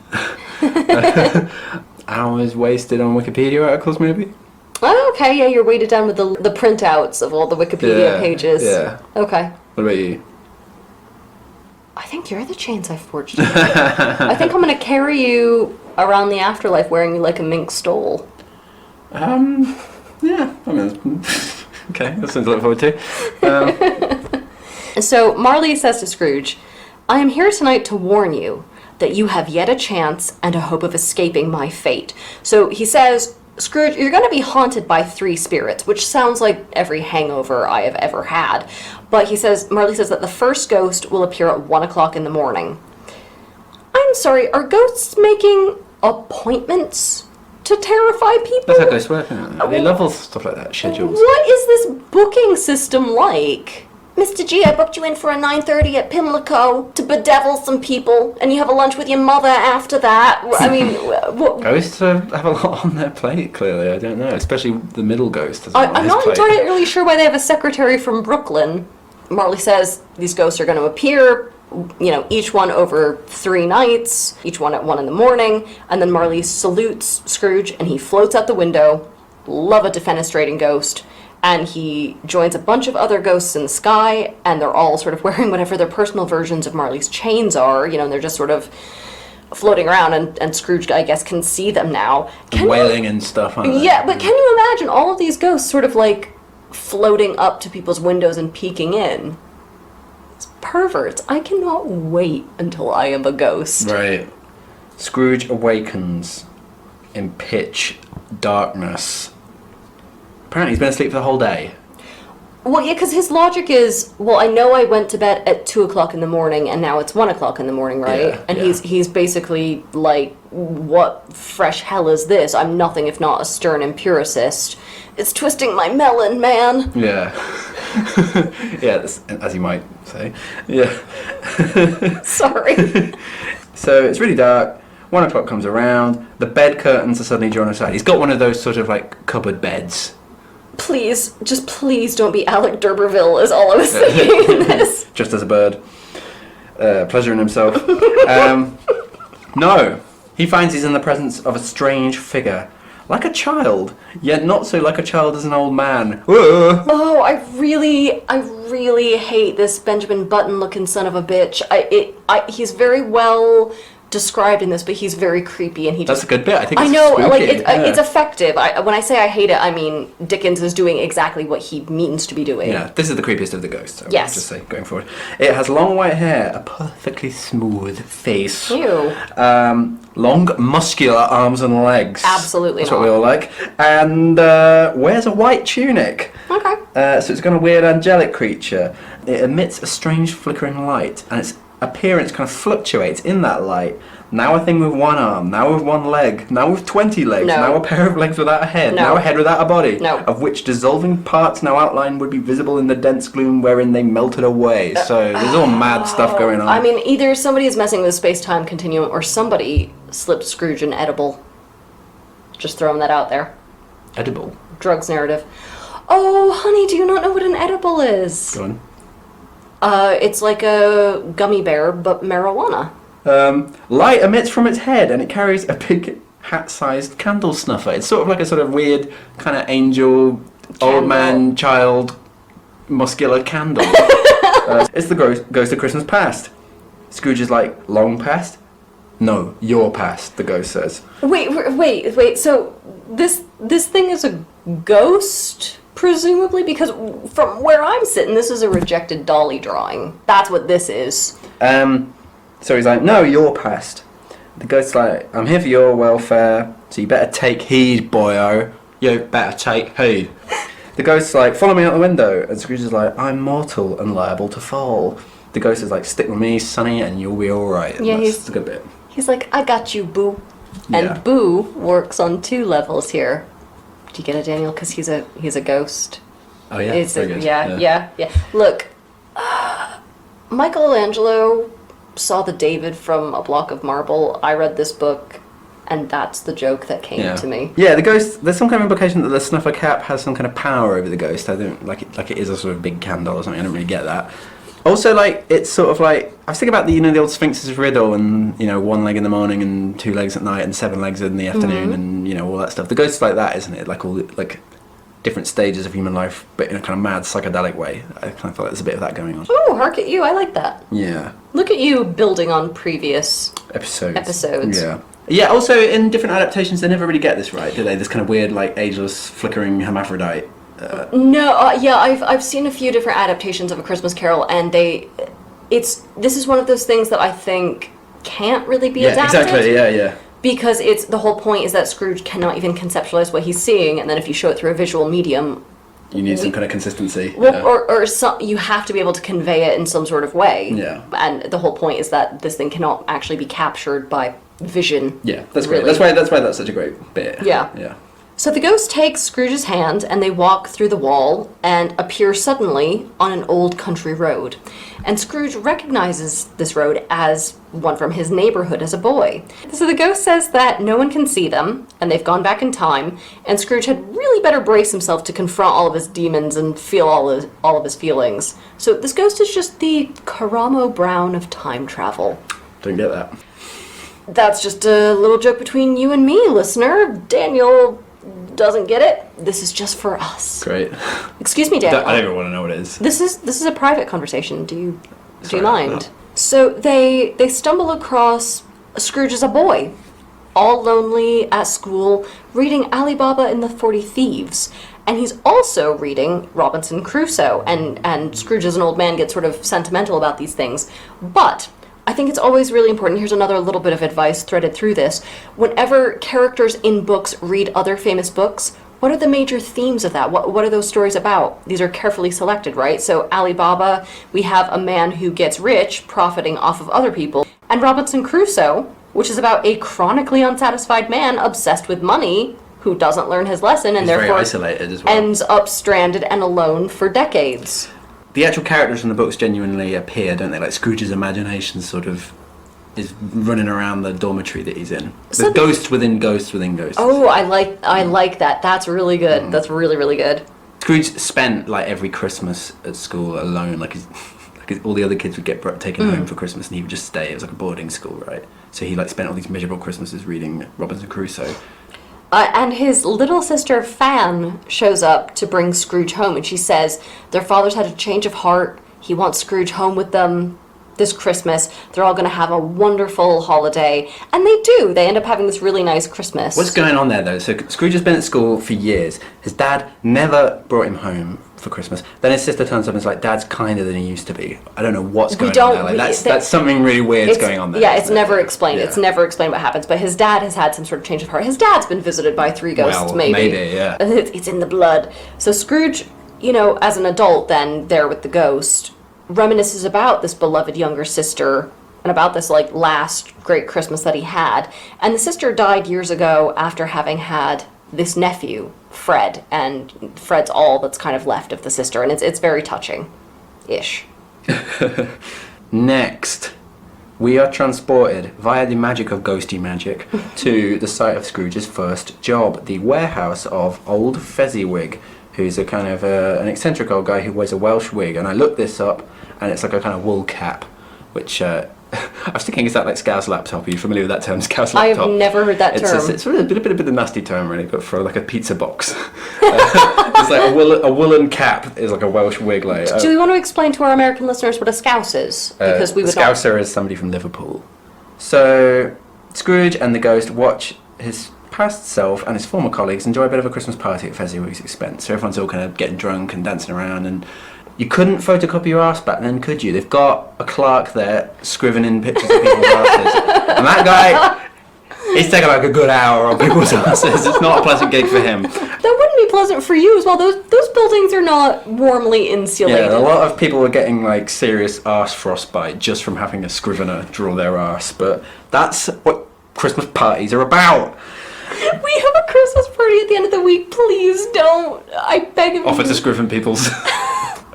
Speaker 2: Hours wasted on Wikipedia articles, maybe?
Speaker 1: Oh, okay, yeah, you're weighted down with the printouts of all the Wikipedia pages.
Speaker 2: Yeah.
Speaker 1: Okay.
Speaker 2: What about you?
Speaker 1: I think you're the chains I forged. I think I'm going to carry you around the afterlife wearing you like a mink stole.
Speaker 2: Yeah. I mean, okay, that's something to look forward to.
Speaker 1: So Marley says to Scrooge, I am here tonight to warn you that you have yet a chance and a hope of escaping my fate. So he says, Scrooge, you're going to be haunted by 3 spirits, which sounds like every hangover I have ever had. But Marley says that the first ghost will appear at 1 o'clock in the morning. I'm sorry, are ghosts making appointments to terrify people?
Speaker 2: That's how ghosts work, isn't it? They love all stuff like that, schedules.
Speaker 1: What is this booking system like? Mr. G, I booked you in for a 9:30 at Pimlico to bedevil some people, and you have a lunch with your mother after that. I mean, what?
Speaker 2: Ghosts have a lot on their plate, clearly. I don't know, especially the middle ghost.
Speaker 1: I'm not entirely sure why they have a secretary from Brooklyn. Marley says these ghosts are going to appear, you know, each one over 3 nights, each one at 1 in the morning, and then Marley salutes Scrooge, and he floats out the window. Love a defenestrating ghost. And he joins a bunch of other ghosts in the sky, and they're all sort of wearing whatever their personal versions of Marley's chains are, you know, and they're just sort of floating around, and Scrooge, I guess, can see them now.
Speaker 2: Wailing and stuff, aren't they?
Speaker 1: Yeah, but can you imagine all of these ghosts sort of, like, floating up to people's windows and peeking in? It's perverts. I cannot wait until I am a ghost.
Speaker 2: Right. Scrooge awakens in pitch darkness. Apparently he's been asleep for the whole day.
Speaker 1: Well, yeah, because his logic is, well, I know I went to bed at 2 o'clock in the morning, and now it's 1 o'clock in the morning, right?
Speaker 2: Yeah,
Speaker 1: and
Speaker 2: yeah.
Speaker 1: he's basically like, what fresh hell is this? I'm nothing if not a stern empiricist. It's twisting my melon, man.
Speaker 2: Yeah. Yeah, as you might say. Yeah.
Speaker 1: Sorry.
Speaker 2: So it's really dark. 1 o'clock comes around. The bed curtains are suddenly drawn aside. He's got one of those sort of like cupboard beds.
Speaker 1: Please, just please don't be Alec d'Urberville is all I was thinking in this.
Speaker 2: Just as a bird. Pleasuring himself. No. He finds he's in the presence of a strange figure. Like a child, yet not so like a child as an old man.
Speaker 1: Oh, I really hate this Benjamin Button-looking son of a bitch. He's very well described in this, but he's very creepy, and
Speaker 2: That's a good bit. I think it's
Speaker 1: I know,
Speaker 2: spooky.
Speaker 1: like it's effective. When I say I hate it, I mean Dickens is doing exactly what he means to be doing.
Speaker 2: Yeah, this is the creepiest of the ghosts. I would
Speaker 1: Yes.
Speaker 2: just say going forward. It has long white hair, a perfectly smooth face.
Speaker 1: Ew.
Speaker 2: Long muscular arms and legs.
Speaker 1: Absolutely
Speaker 2: That's
Speaker 1: not.
Speaker 2: what we all like. And wears a white tunic.
Speaker 1: Okay.
Speaker 2: So it's got a weird angelic creature. It emits a strange flickering light, and its appearance kind of fluctuates in that light. Now a thing with 1 arm, now with 1 leg, now with 20 legs,
Speaker 1: No.
Speaker 2: now a pair of legs without a head,
Speaker 1: No.
Speaker 2: now a head without a body,
Speaker 1: No.
Speaker 2: of which dissolving parts now outlined would be visible in the dense gloom wherein they melted away. So there's all mad stuff going on.
Speaker 1: I mean, either somebody is messing with the space-time continuum, or somebody slipped Scrooge an edible. Just throwing that out there.
Speaker 2: Edible.
Speaker 1: Drugs narrative. Oh, honey, do you not know what an edible is?
Speaker 2: Go on.
Speaker 1: It's like a gummy bear, but marijuana.
Speaker 2: Light emits from its head, and it carries a big hat-sized candle snuffer. It's sort of like a sort of weird kind of angel, old man, child, muscular candle. It's the ghost of Christmas past. Scrooge is like, long past? No, your past, the ghost says.
Speaker 1: Wait. So this thing is a ghost, presumably, because from where I'm sitting, this is a rejected Dolly drawing. That's what this is.
Speaker 2: So he's like, no, your past. The ghost's like, I'm here for your welfare, so you better take heed, boyo. You better take heed. The ghost's like, follow me out the window. And Scrooge is like, I'm mortal and liable to fall. The ghost is like, stick with me, Sonny, and you'll be alright.
Speaker 1: Yeah,
Speaker 2: that's a good bit.
Speaker 1: He's like, I got you, boo. And boo works on 2 levels here. Do you get it, Daniel? Because he's a ghost.
Speaker 2: Oh, yeah.
Speaker 1: Yeah. Look, Michelangelo saw the David from a block of marble. I read this book, and that's the joke that came to me.
Speaker 2: Yeah, the ghost, there's some kind of implication that the snuffer cap has some kind of power over the ghost. I don't, like it is a sort of big candle or something. I don't really get that. Also, like, it's sort of like, I was thinking about the old Sphinx's riddle and, 1 leg in the morning and 2 legs at night and 7 legs in the afternoon and, all that stuff. The ghost's like that, isn't it? Like, all, like, different stages of human life, but in a kind of mad, psychedelic way. I kind of feel like there's a bit of that going on.
Speaker 1: Oh, hark at you. I like that.
Speaker 2: Yeah.
Speaker 1: Look at you building on previous
Speaker 2: episodes. Yeah. Yeah, also, in different adaptations, they never really get this right, do they? This kind of weird, like, ageless, flickering hermaphrodite.
Speaker 1: I've seen a few different adaptations of A Christmas Carol, and this is one of those things that I think can't really be adapted.
Speaker 2: Exactly, yeah.
Speaker 1: Because the whole point is that Scrooge cannot even conceptualize what he's seeing, and then if you show it through a visual medium,
Speaker 2: you need some kind of consistency.
Speaker 1: Well, you have to be able to convey it in some sort of way.
Speaker 2: Yeah.
Speaker 1: And the whole point is that this thing cannot actually be captured by vision.
Speaker 2: Yeah, that's great. That's why that's such a great bit.
Speaker 1: Yeah. So the ghost takes Scrooge's hand and they walk through the wall and appear suddenly on an old country road. And Scrooge recognizes this road as one from his neighborhood as a boy. So the ghost says that no one can see them and they've gone back in time, and Scrooge had really better brace himself to confront all of his demons and feel all of his feelings. So this ghost is just the Caramo Brown of time travel.
Speaker 2: Don't get that.
Speaker 1: That's just a little joke between you and me, listener. Daniel doesn't get it. This is just for us.
Speaker 2: Great.
Speaker 1: Excuse me, Daniel.
Speaker 2: I don't even want to know what it is.
Speaker 1: This is a private conversation. Do you mind? No. So they stumble across Scrooge as a boy, all lonely at school, reading Ali Baba and the 40 Thieves. And he's also reading Robinson Crusoe. And Scrooge as an old man gets sort of sentimental about these things. But I think it's always really important. Here's another little bit of advice threaded through this. Whenever characters in books read other famous books, what are the major themes of that? What are those stories about? These are carefully selected, right? So Ali Baba, we have a man who gets rich, profiting off of other people. And Robinson Crusoe, which is about a chronically unsatisfied man obsessed with money who doesn't learn his lesson and therefore
Speaker 2: very isolated as well.
Speaker 1: Ends up stranded and alone for decades.
Speaker 2: The actual characters in the books genuinely appear, don't they? Like Scrooge's imagination sort of is running around the dormitory that he's in. There's ghosts within ghosts within ghosts.
Speaker 1: Oh, I like that. That's really good. That's really, really good.
Speaker 2: Scrooge spent like every Christmas at school alone. Like all the other kids would get taken home for Christmas, and he would just stay. It was like a boarding school, right? So he like spent all these miserable Christmases reading Robinson Crusoe.
Speaker 1: And his little sister Fan shows up to bring Scrooge home, and she says their father's had a change of heart. He wants Scrooge home with them this Christmas. They're all going to have a wonderful holiday. And they do. They end up having this really nice Christmas.
Speaker 2: What's going on there, though? So Scrooge has been at school for years. His dad never brought him home for Christmas. Then his sister turns up and is like, Dad's kinder than he used to be. I don't know what's going on there. Like, that's something really weird's going on there.
Speaker 1: Yeah, it's never explained. Yeah. It's never explained what happens. But his dad has had some sort of change of heart. His dad's been visited by 3 ghosts,
Speaker 2: maybe, yeah.
Speaker 1: It's in the blood. So Scrooge, as an adult then, there with the ghost, reminisces about this beloved younger sister and about this last great Christmas that he had. And the sister died years ago after having had this nephew, Fred, and Fred's all that's kind of left of the sister, and it's very touching-ish.
Speaker 2: Next, we are transported via the magic of ghosty magic to the site of Scrooge's first job, the warehouse of Old Fezziwig, who's a kind of an eccentric old guy who wears a Welsh wig. And I looked this up, and it's like a kind of wool cap, which I was thinking, is that like Scouse laptop? Are you familiar with that term, Scouse laptop?
Speaker 1: I've never heard that term.
Speaker 2: It's sort of a bit of a nasty term, really, but for like a pizza box. It's like a woolen cap is like a Welsh wig.
Speaker 1: Do we want to explain to our American listeners what a Scouse is? Because we would
Speaker 2: Scouser is somebody from Liverpool. So Scrooge and the ghost watch his past self and his former colleagues enjoy a bit of a Christmas party at Fezziwig's expense. So everyone's all kind of getting drunk and dancing around, and You couldn't photocopy your arse back then, could you? They've got a clerk there scrivening in pictures of people's asses. And that guy, he's taking like a good hour on people's asses. It's not a pleasant gig for him.
Speaker 1: That wouldn't be pleasant for you as well. Those buildings are not warmly insulated.
Speaker 2: Yeah, a lot of people are getting like serious arse frostbite just from having a scrivener draw their arse. But that's what Christmas parties are about.
Speaker 1: We have a Christmas party at the end of the week. Please don't. I beg of you.
Speaker 2: Offer to scriven people's.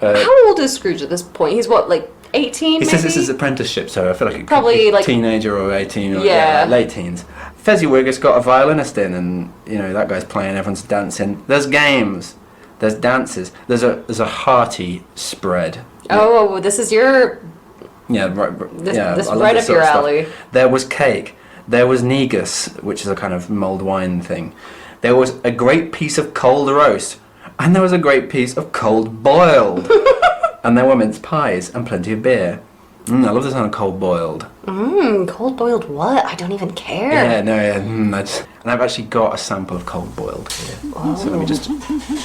Speaker 1: How old is Scrooge at this point? He's what, like 18?
Speaker 2: He says this is apprenticeship, so I feel like it
Speaker 1: probably
Speaker 2: could be
Speaker 1: like
Speaker 2: teenager or 18 or late teens. Fezziwig has got a violinist in, and that guy's playing. Everyone's dancing. There's games. There's dances. There's a hearty spread.
Speaker 1: Oh, this is your.
Speaker 2: Yeah, right.
Speaker 1: This right up your alley.
Speaker 2: There was cake. There was negus, which is a kind of mulled wine thing. There was a great piece of cold roast. And there was a great piece of cold boiled. And there were mince pies and plenty of beer. I love the sound of cold boiled.
Speaker 1: Cold boiled what? I don't even care.
Speaker 2: Yeah, no, yeah. And I've actually got a sample of cold boiled here. Oh. So let me just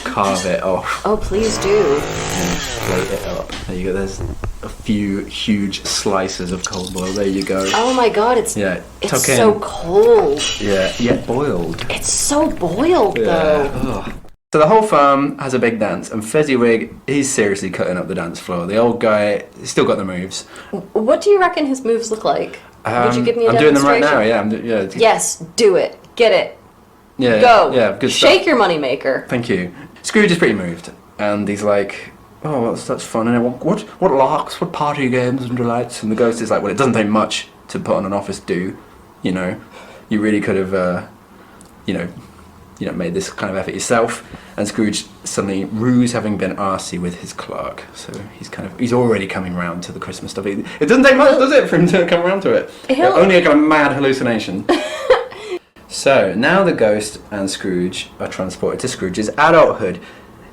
Speaker 2: carve it off.
Speaker 1: Oh, please do.
Speaker 2: And plate it up. There you go. There's a few huge slices of cold boiled. There you go.
Speaker 1: Oh my god, it's so cold.
Speaker 2: Yeah, yet boiled.
Speaker 1: It's so boiled though.
Speaker 2: Ugh. So the whole farm has a big dance, and Fezziwig, he's seriously cutting up the dance floor. The old guy, he's still got the moves.
Speaker 1: What do you reckon his moves look like? Would you give me a demonstration?
Speaker 2: I'm doing them right now, yeah.
Speaker 1: Yes, do it. Get it.
Speaker 2: Yeah.
Speaker 1: Go.
Speaker 2: Yeah, good stuff.
Speaker 1: Shake your moneymaker.
Speaker 2: Thank you. Scrooge is pretty moved, and he's like, oh, that's fun. And what larks, what party games and delights? And the ghost is like, well, it doesn't take much to put on an office do, You really could have, made this kind of effort yourself. And Scrooge suddenly rues having been arsey with his clerk. So he's already coming round to the Christmas stuff. It doesn't take much, does it, for him to come around to it? Only a kind of mad hallucination. So now the ghost and Scrooge are transported to Scrooge's adulthood.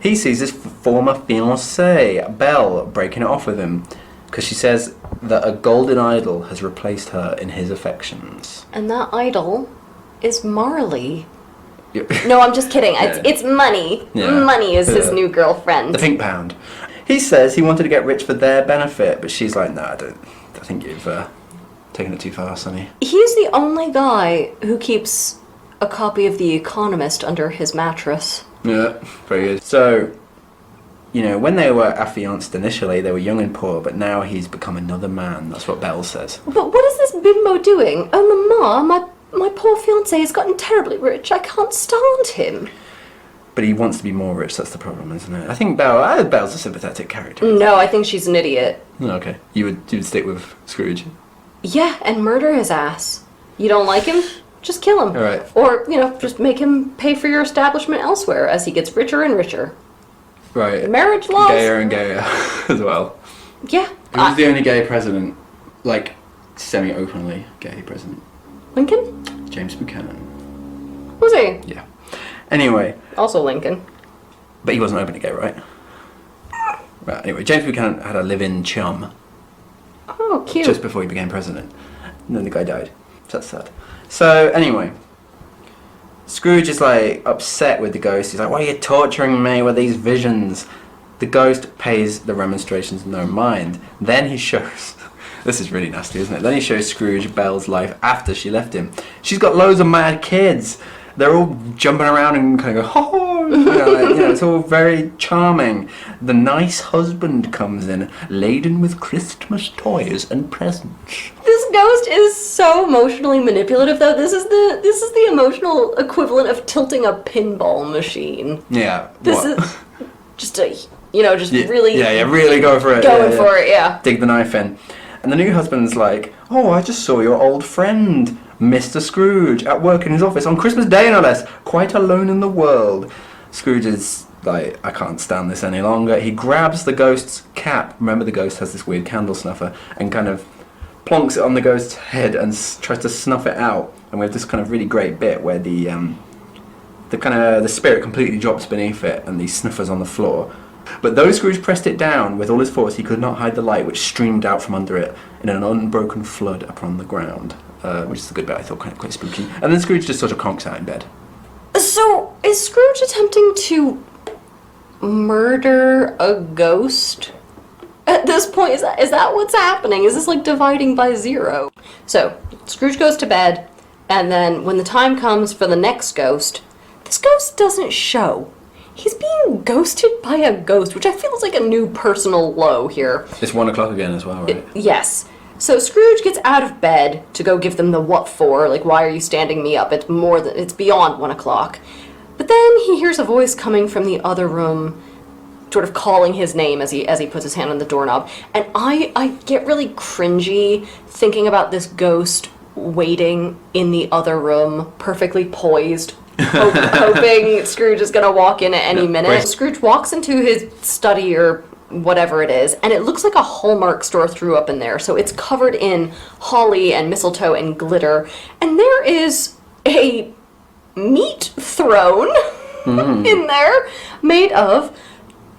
Speaker 2: He sees his former fiancée, Belle, breaking it off with him. Because she says that a golden idol has replaced her in his affections.
Speaker 1: And that idol is Marley. No, I'm just kidding. It's money. Yeah. Money is his new girlfriend.
Speaker 2: The pink pound. He says he wanted to get rich for their benefit, but she's like, no, I think you've taken it too far, Sonny.
Speaker 1: He's the only guy who keeps a copy of The Economist under his mattress.
Speaker 2: Yeah, very good. So, when they were affianced initially, they were young and poor, but now he's become another man. That's what Belle says.
Speaker 1: But what is this bimbo doing? Oh, Mama, my poor fiancé has gotten terribly rich. I can't stand him.
Speaker 2: But he wants to be more rich, that's the problem, isn't it? I think Belle's a sympathetic character.
Speaker 1: No, I think she's an idiot.
Speaker 2: Okay. You would stick with Scrooge?
Speaker 1: Yeah, and murder his ass. You don't like him? Just kill him.
Speaker 2: All right.
Speaker 1: Or, just make him pay for your establishment elsewhere as he gets richer and richer.
Speaker 2: Right.
Speaker 1: The marriage laws.
Speaker 2: Gayer and gayer as well.
Speaker 1: Yeah.
Speaker 2: Who's the only gay president? Like, semi-openly gay president?
Speaker 1: Lincoln?
Speaker 2: James Buchanan.
Speaker 1: Was he?
Speaker 2: Yeah. Anyway.
Speaker 1: Also Lincoln.
Speaker 2: But he wasn't openly gay, right? Right, anyway, James Buchanan had a live-in chum.
Speaker 1: Oh, cute.
Speaker 2: Just before he became president. And then the guy died. So that's sad. So, anyway. Scrooge is, upset with the ghost. He's like, why are you torturing me with these visions? The ghost pays the remonstrations no mind. Then he shows... This is really nasty, isn't it? Then he shows Scrooge Belle's life after she left him. She's got loads of mad kids. They're all jumping around and kind of go, oh, it's all very charming. The nice husband comes in, laden with Christmas toys and presents.
Speaker 1: This ghost is so emotionally manipulative, though. This is the emotional equivalent of tilting a pinball machine.
Speaker 2: Yeah.
Speaker 1: This is just really...
Speaker 2: Yeah, really go for it.
Speaker 1: Going for it, yeah.
Speaker 2: Dig the knife in. And the new husband's like, oh, I just saw your old friend, Mr. Scrooge, at work in his office on Christmas Day, no less, quite alone in the world. Scrooge is like, I can't stand this any longer. He grabs the ghost's cap. Remember, the ghost has this weird candle snuffer, and kind of plonks it on the ghost's head and tries to snuff it out. And we have this kind of really great bit where the spirit completely drops beneath it, and the snuffer's on the floor. But though Scrooge pressed it down with all his force, he could not hide the light which streamed out from under it in an unbroken flood upon the ground. Which is a good bit, I thought, quite spooky. And then Scrooge just sort of conks out in bed.
Speaker 1: So, is Scrooge attempting to murder a ghost? At this point, is that what's happening? Is this like dividing by 0? So, Scrooge goes to bed, and then when the time comes for the next ghost, this ghost doesn't show. He's being ghosted by a ghost, which I feel is like a new personal low here.
Speaker 2: It's 1 o'clock again as well, right?
Speaker 1: Yes. So Scrooge gets out of bed to go give them the what for, like, why are you standing me up? It's beyond 1 o'clock. But then he hears a voice coming from the other room, sort of calling his name as he puts his hand on the doorknob. And I get really cringy thinking about this ghost waiting in the other room, perfectly poised, hoping Scrooge is going to walk in at any minute.
Speaker 2: Right.
Speaker 1: Scrooge walks into his study or whatever it is, and it looks like a Hallmark store threw up in there. So it's covered in holly and mistletoe and glitter. And there is a meat throne in there made of,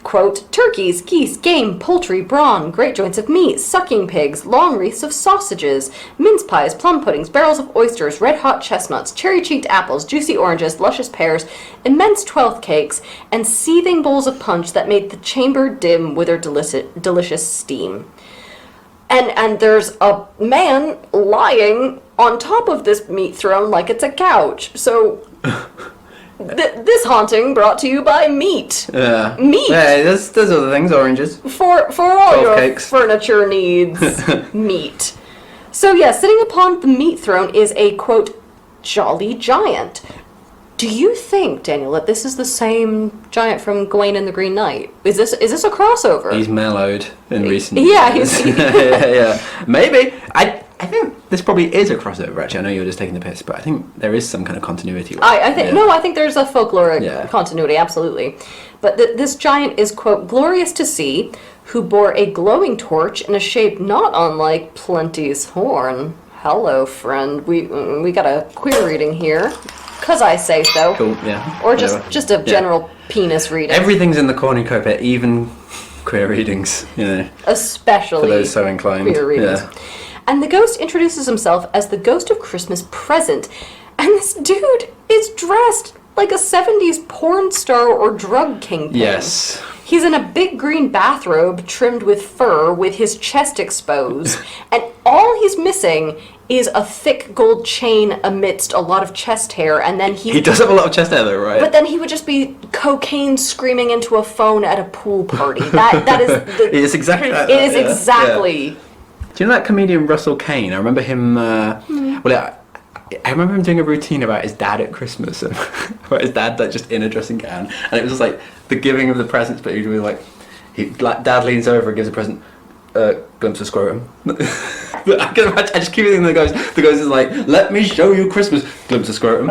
Speaker 1: quote, turkeys, geese, game, poultry, brawn, great joints of meat, sucking pigs, long wreaths of sausages, mince pies, plum puddings, barrels of oysters, red-hot chestnuts, cherry-cheeked apples, juicy oranges, luscious pears, immense 12th cakes, and seething bowls of punch that made the chamber dim with their delicious steam. And there's a man lying on top of this meat throne like it's a couch. So... this haunting brought to you by meat.
Speaker 2: Yeah.
Speaker 1: Meat.
Speaker 2: Yeah, there's other things, oranges.
Speaker 1: For all your
Speaker 2: cakes.
Speaker 1: furniture needs, meat. So yeah, sitting upon the meat throne is a, quote, jolly giant. Do you think, Daniel, that this is the same giant from Gawain and the Green Knight? Is this a crossover?
Speaker 2: He's mellowed in recent
Speaker 1: Yeah,
Speaker 2: years. Yeah. Maybe. I think this probably is a crossover, actually. I know you were just taking the piss, but I think there is some kind of continuity.
Speaker 1: I think there's a folkloric continuity, absolutely. But this giant is, quote, glorious to see, who bore a glowing torch in a shape not unlike Plenty's horn. Hello, friend. We got a queer reading here. 'Cause I say so.
Speaker 2: Cool, yeah.
Speaker 1: Or just a general penis reading.
Speaker 2: Everything's in the cornucopia, even queer readings, you know.
Speaker 1: Especially
Speaker 2: for those so inclined.
Speaker 1: queer readings.
Speaker 2: Yeah.
Speaker 1: And the ghost introduces himself as the ghost of Christmas present. And this dude is dressed like a 70s porn star or drug kingpin.
Speaker 2: Yes.
Speaker 1: He's in a big green bathrobe trimmed with fur with his chest exposed. And all he's missing is a thick gold chain amidst a lot of chest hair. And then
Speaker 2: he does have a lot of chest hair though, right?
Speaker 1: But then he would just be cocaine screaming into a phone at a pool party. That is
Speaker 2: It is exactly like that.
Speaker 1: It is exactly...
Speaker 2: Yeah. Do you know that comedian Russell Kane? I remember him. I remember him doing a routine about his dad at Christmas, and where his dad like just in a dressing gown, and it was just like the giving of the presents, but he'd be like, dad leans over and gives a present, glimpse of scrotum. I can imagine. I just keep thinking the ghost is like, let me show you Christmas, glimpse of scrotum.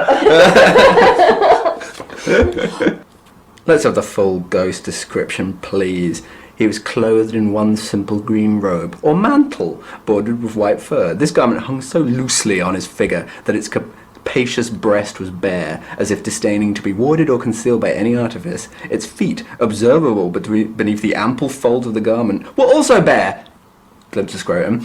Speaker 2: Let's have the full ghost description, please. He was clothed in one simple green robe, or mantle, bordered with white fur. This garment hung so loosely on his figure that its capacious breast was bare, as if disdaining to be warded or concealed by any artifice. Its feet, observable beneath the ample folds of the garment, were also bare. Glimpse of scrotum.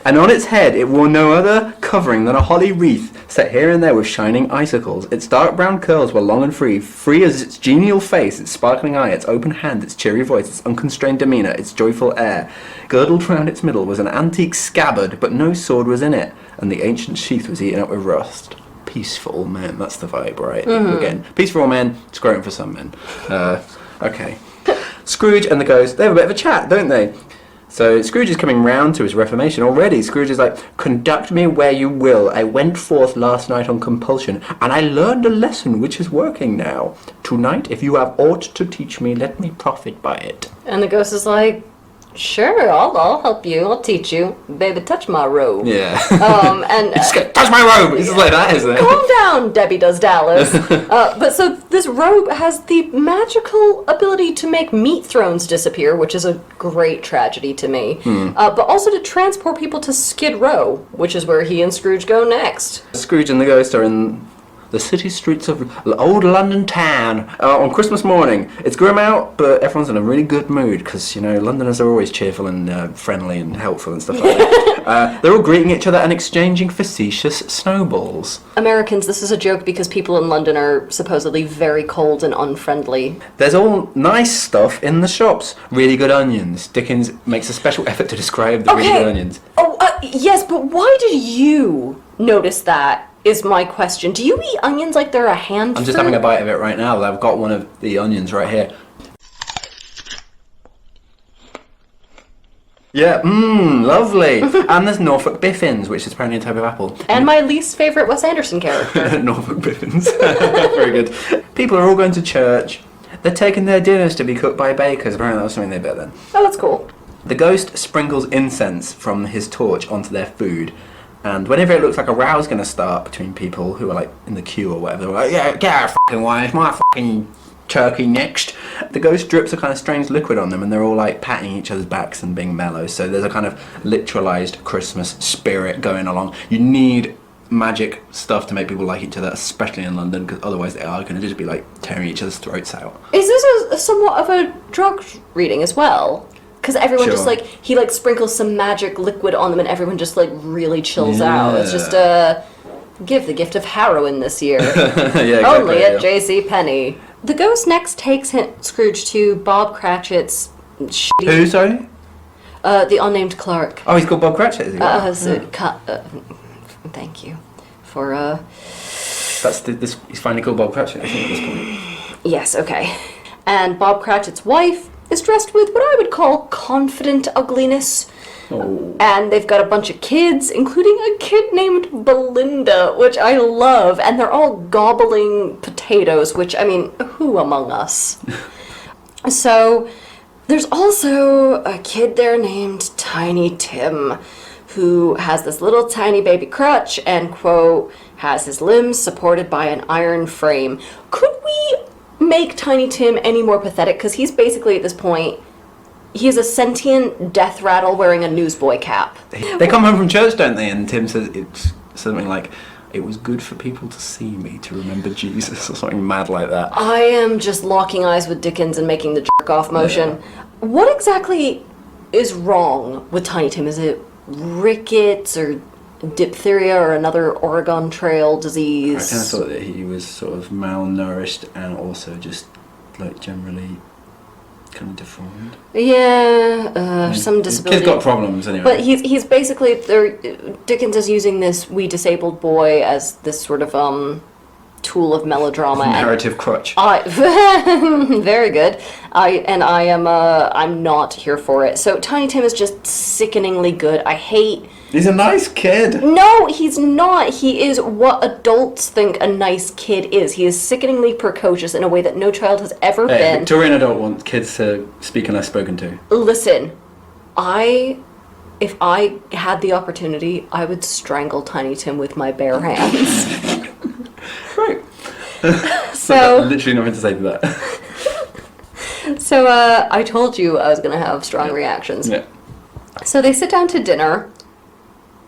Speaker 2: And on its head it wore no other covering than a holly wreath, set here and there with shining icicles. Its dark brown curls were long and free as its genial face, its sparkling eye, its open hand, its cheery voice, its unconstrained demeanour, its joyful air. Girdled round its middle was an antique scabbard, but no sword was in it, and the ancient sheath was eaten up with rust. Peaceful men, that's the vibe, right? Again, peace for all men, scrotum for some men. Okay. Scrooge and the ghost, they have a bit of a chat, don't they? So Scrooge is coming round to his reformation already. Scrooge is like, conduct me where you will. I went forth last night on compulsion, and I learned a lesson which is working now. Tonight, if you have aught to teach me, let me profit by it.
Speaker 1: And the ghost is like, sure, I'll help you. I'll teach you. Baby, touch my robe.
Speaker 2: Yeah.
Speaker 1: And
Speaker 2: just go, touch my robe! It's just like that, isn't it?
Speaker 1: Calm down, Debbie Does Dallas. But so this robe has the magical ability to make meat thrones disappear, which is a great tragedy to me. But also to transport people to Skid Row, which is where he and Scrooge go next.
Speaker 2: Scrooge and the ghost are in the city streets of old London town on Christmas morning. It's grim out, but everyone's in a really good mood because, you know, Londoners are always cheerful and friendly and helpful and stuff like that. They're all greeting each other and exchanging facetious snowballs.
Speaker 1: Americans, this is a joke because people in London are supposedly very cold and unfriendly.
Speaker 2: There's all nice stuff in the shops. Really good onions. Dickens makes a special effort to describe the really good onions.
Speaker 1: Yes, but why did you notice that? Is my question. Do you eat onions like they're a hand
Speaker 2: I'm just
Speaker 1: fruit?
Speaker 2: having a bite of it right now. I've got one of the onions right here. Yeah, lovely. And there's Norfolk Biffins, which is apparently a type of apple.
Speaker 1: And my least favourite Wes Anderson character.
Speaker 2: Norfolk Biffins. Very good. People are all going to church. They're taking their dinners to be cooked by bakers. Apparently that was something they bet then.
Speaker 1: Oh, that's cool.
Speaker 2: The ghost sprinkles incense from his torch onto their food. And whenever it looks like a row's going to start between people who are like in the queue or whatever, they're like, yeah, get out of fucking way, it's my fucking turkey next. The ghost drips a kind of strange liquid on them and they're all like patting each other's backs and being mellow. So there's a kind of literalized Christmas spirit going along. You need magic stuff to make people like each other, especially in London, because otherwise they are going to just be like tearing each other's throats out.
Speaker 1: Is this a somewhat of a drug reading as well? Because everyone just like, he like sprinkles some magic liquid on them and everyone just like really chills out. It's just give the gift of heroin this year.
Speaker 2: Exactly,
Speaker 1: Only at JCPenney. The ghost next takes Scrooge to Bob Cratchit's shitty...
Speaker 2: Who, sorry?
Speaker 1: The unnamed clerk.
Speaker 2: Oh, he's called Bob Cratchit, is he?
Speaker 1: Thank you for...
Speaker 2: He's finally called Bob Cratchit, I think, at this point.
Speaker 1: Yes, okay. And Bob Cratchit's wife is dressed with what I would call confident ugliness.
Speaker 2: Oh.
Speaker 1: And they've got a bunch of kids, including a kid named Belinda, which I love. And they're all gobbling potatoes, which, I mean, who among us? So, there's also a kid there named Tiny Tim, who has this little tiny baby crutch and, quote, has his limbs supported by an iron frame. Could we make Tiny Tim any more pathetic? Because he's basically, at this point, he's a sentient death rattle wearing a newsboy cap.
Speaker 2: They come home from church, don't they? And Tim says it's something like, it was good for people to see me, to remember Jesus, or something mad like that.
Speaker 1: I am just locking eyes with Dickens and making the jerk-off motion. Yeah. What exactly is wrong with Tiny Tim? Is it rickets or diphtheria or another Oregon Trail disease?
Speaker 2: I kind of thought that he was sort of malnourished and also just like generally kind of deformed.
Speaker 1: Yeah, some disability.
Speaker 2: Kid's got problems anyway.
Speaker 1: But he's basically Dickens is using this wee disabled boy as this sort of tool of melodrama.
Speaker 2: Narrative crutch.
Speaker 1: Very good. I'm not here for it. So Tiny Tim is just sickeningly good.
Speaker 2: He's a nice kid.
Speaker 1: No, he's not. He is what adults think a nice kid is. He is sickeningly precocious in a way that no child has ever been.
Speaker 2: Victorian adult wants kids to speak unless spoken to.
Speaker 1: Listen, if I had the opportunity, I would strangle Tiny Tim with my bare hands.
Speaker 2: Right.
Speaker 1: So
Speaker 2: literally nothing to say to that.
Speaker 1: So I told you I was going to have strong reactions.
Speaker 2: Yeah.
Speaker 1: So they sit down to dinner.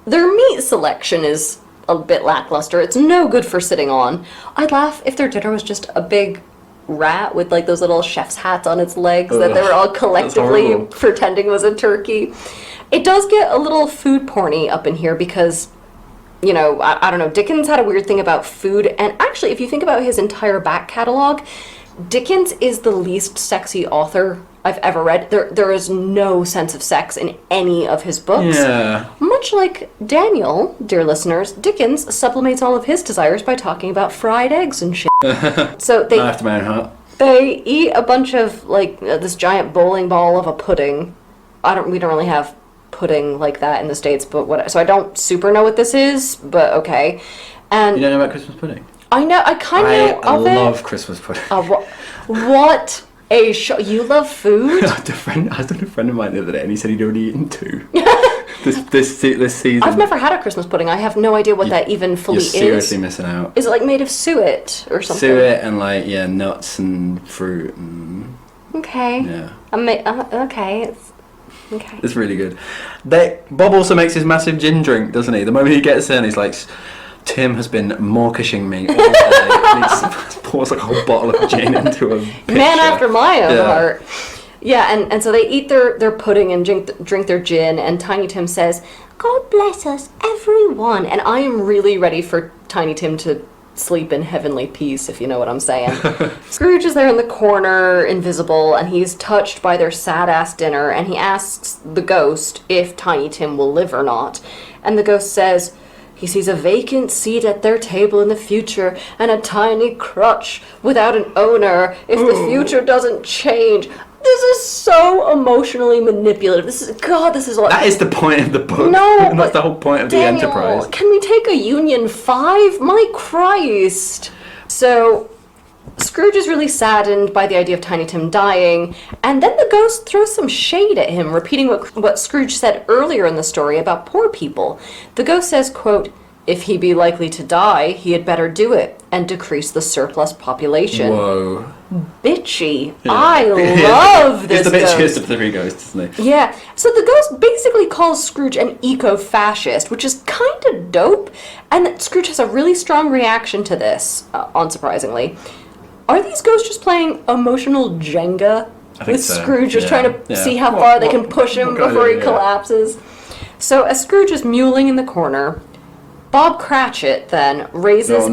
Speaker 1: Their meat selection is a bit lackluster. It's no good for sitting on. I'd laugh if their dinner was just a big rat with like those little chef's hats on its legs that they were all collectively pretending was a turkey. It does get a little food porny up in here because, you know, I don't know, Dickens had a weird thing about food. And actually, if you think about his entire back catalog, Dickens is the least sexy author I've ever read. There is no sense of sex in any of his books.
Speaker 2: Yeah.
Speaker 1: Much like Daniel, dear listeners, Dickens sublimates all of his desires by talking about fried eggs and shit. So they
Speaker 2: after my own heart.
Speaker 1: They eat a bunch of like this giant bowling ball of a pudding. We don't really have pudding like that in the States, but so I don't super know what this is, but okay. And
Speaker 2: you don't know about Christmas pudding?
Speaker 1: I know. I kind of know of it.
Speaker 2: I love Christmas pudding.
Speaker 1: What a show! You love food?
Speaker 2: I was with a friend of mine the other day, and he said he'd already eaten 2 this season.
Speaker 1: I've never had a Christmas pudding. I have no idea what that even fully is.
Speaker 2: You're seriously missing out.
Speaker 1: Is it like made of suet or something?
Speaker 2: Suet and like nuts and fruit. And...
Speaker 1: Okay.
Speaker 2: Yeah.
Speaker 1: Okay. Okay.
Speaker 2: It's really good. Bob also makes his massive gin drink, doesn't he? The moment he gets in, he's like, Tim has been mawkishing me all day. And he just pours like a whole bottle of gin into a pitcher.
Speaker 1: Man after my own heart. Yeah, and so they eat their pudding and drink their gin, and Tiny Tim says, "God bless us, everyone." And I am really ready for Tiny Tim to sleep in heavenly peace, if you know what I'm saying. Scrooge is there in the corner, invisible, and he's touched by their sad-ass dinner, and he asks the ghost if Tiny Tim will live or not. And the ghost says he sees a vacant seat at their table in the future and a tiny crutch without an owner if the future doesn't change. This is so emotionally manipulative. This is like...
Speaker 2: That is the point of the book.
Speaker 1: No,
Speaker 2: that's the whole point of
Speaker 1: Daniel,
Speaker 2: the Enterprise.
Speaker 1: Can we take a Union 5? My Christ. So, Scrooge is really saddened by the idea of Tiny Tim dying, and then the ghost throws some shade at him, repeating what Scrooge said earlier in the story about poor people. The ghost says, quote, "If he be likely to die, he had better do it, and decrease the surplus population."
Speaker 2: Whoa.
Speaker 1: Bitchy. Yeah. I love this
Speaker 2: ghost. He's the bitchiest
Speaker 1: ghost.
Speaker 2: of the three ghosts, isn't he?
Speaker 1: Yeah. So the ghost basically calls Scrooge an eco-fascist, which is kind of dope, and that Scrooge has a really strong reaction to this, unsurprisingly. Are these ghosts just playing emotional Jenga with
Speaker 2: so.
Speaker 1: Scrooge, just trying to see how far they can push him before he collapses? So as Scrooge is mewling in the corner, Bob Cratchit then raises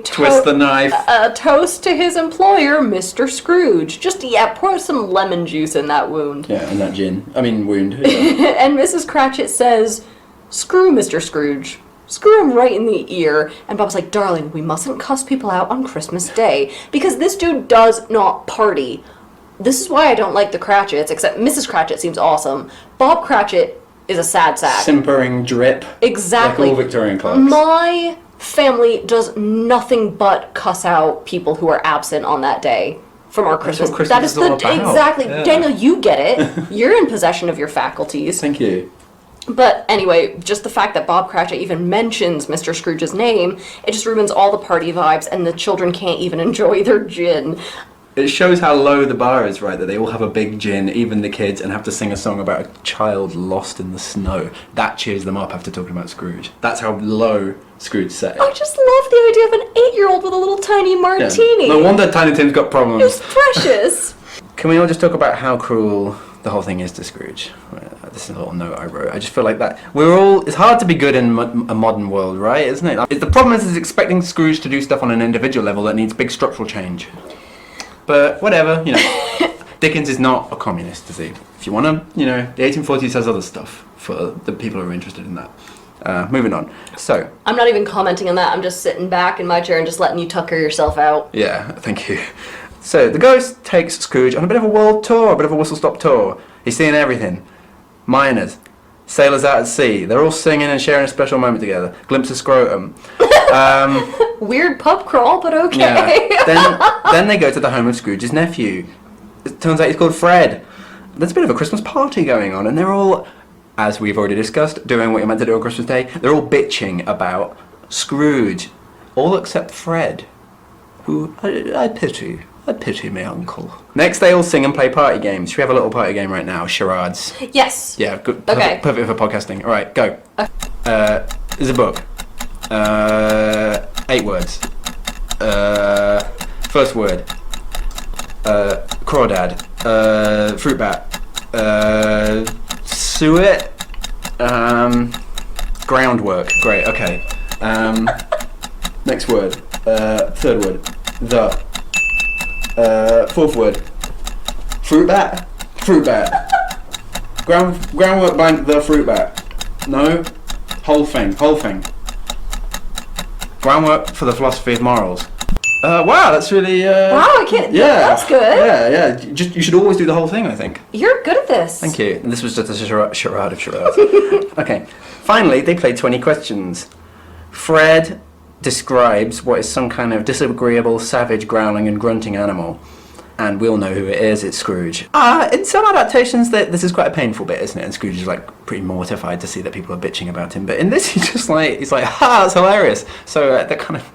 Speaker 2: twist the knife.
Speaker 1: A toast to his employer, Mr. Scrooge. Just, pour some lemon juice in that wound.
Speaker 2: Yeah, and that wound. Yeah.
Speaker 1: And Mrs. Cratchit says, "Screw Mr. Scrooge. Screw him right in the ear." And Bob's like, "Darling, we mustn't cuss people out on Christmas Day, because this dude does not party." This is why I don't like the Cratchits, except Mrs. Cratchit seems awesome. Bob Cratchit is a sad sack.
Speaker 2: Simpering drip.
Speaker 1: Exactly.
Speaker 2: Like all Victorian clocks.
Speaker 1: My family does nothing but cuss out people who are absent on that day from our Christmas.
Speaker 2: That is all about.
Speaker 1: Exactly.
Speaker 2: Yeah.
Speaker 1: Daniel, you get it. You're in possession of your faculties.
Speaker 2: Thank you.
Speaker 1: But anyway, just the fact that Bob Cratchit even mentions Mr. Scrooge's name, it just ruins all the party vibes, and the children can't even enjoy their gin.
Speaker 2: It shows how low the bar is, right? That they all have a big gin, even the kids, and have to sing a song about a child lost in the snow. That cheers them up after talking about Scrooge. That's how low Scrooge set it.
Speaker 1: I just love the idea of an 8-year-old with a little tiny martini.
Speaker 2: Yeah. No wonder Tiny Tim's got problems.
Speaker 1: It's precious.
Speaker 2: Can we all just talk about how cruel the whole thing is to Scrooge? This is a little note I wrote. I just feel like that it's hard to be good in a modern world, right? Isn't it? The problem is expecting Scrooge to do stuff on an individual level that needs big structural change. But whatever, Dickens is not a communist, is he? If you want to, the 1840s has other stuff for the people who are interested in that. Moving on. So.
Speaker 1: I'm not even commenting on that. I'm just sitting back in my chair and just letting you tucker yourself out.
Speaker 2: Yeah, thank you. So the ghost takes Scrooge on a bit of a world tour, a bit of a whistle-stop tour. He's seeing everything. Miners. Sailors out at sea. They're all singing and sharing a special moment together. Glimpse of scrotum.
Speaker 1: Weird pub crawl, but okay.
Speaker 2: Yeah. Then they go to the home of Scrooge's nephew. It turns out he's called Fred. There's a bit of a Christmas party going on, and they're all, as we've already discussed, doing what you're meant to do on Christmas Day. They're all bitching about Scrooge. All except Fred, who I pity. I pity my uncle. Next, they all sing and play party games. Should we have a little party game right now? Charades.
Speaker 1: Yes.
Speaker 2: Yeah, good.
Speaker 1: Okay.
Speaker 2: Perfect for podcasting. All right, go. There's a book. 8 words. First word. Crawdad. Fruit bat. Suet. Groundwork. Great. Okay. Next word. Third word. The. Fourth word. Fruit bat. Fruit bat. Groundwork by the fruit bat. No. Whole thing. Groundwork for the philosophy of morals. Wow, that's really.
Speaker 1: Wow, I can't.
Speaker 2: Yeah,
Speaker 1: that's good.
Speaker 2: Yeah. You should always do the whole thing, I think.
Speaker 1: You're good at this.
Speaker 2: Thank you. And this was just a charade of charades. Okay. Finally, they played 20 questions. Fred describes what is some kind of disagreeable, savage, growling and grunting animal. And we'll know who it is. It's Scrooge. In some adaptations, this is quite a painful bit, isn't it? And Scrooge is pretty mortified to see that people are bitching about him. But in this, he's like, ha, that's hilarious. So that kind of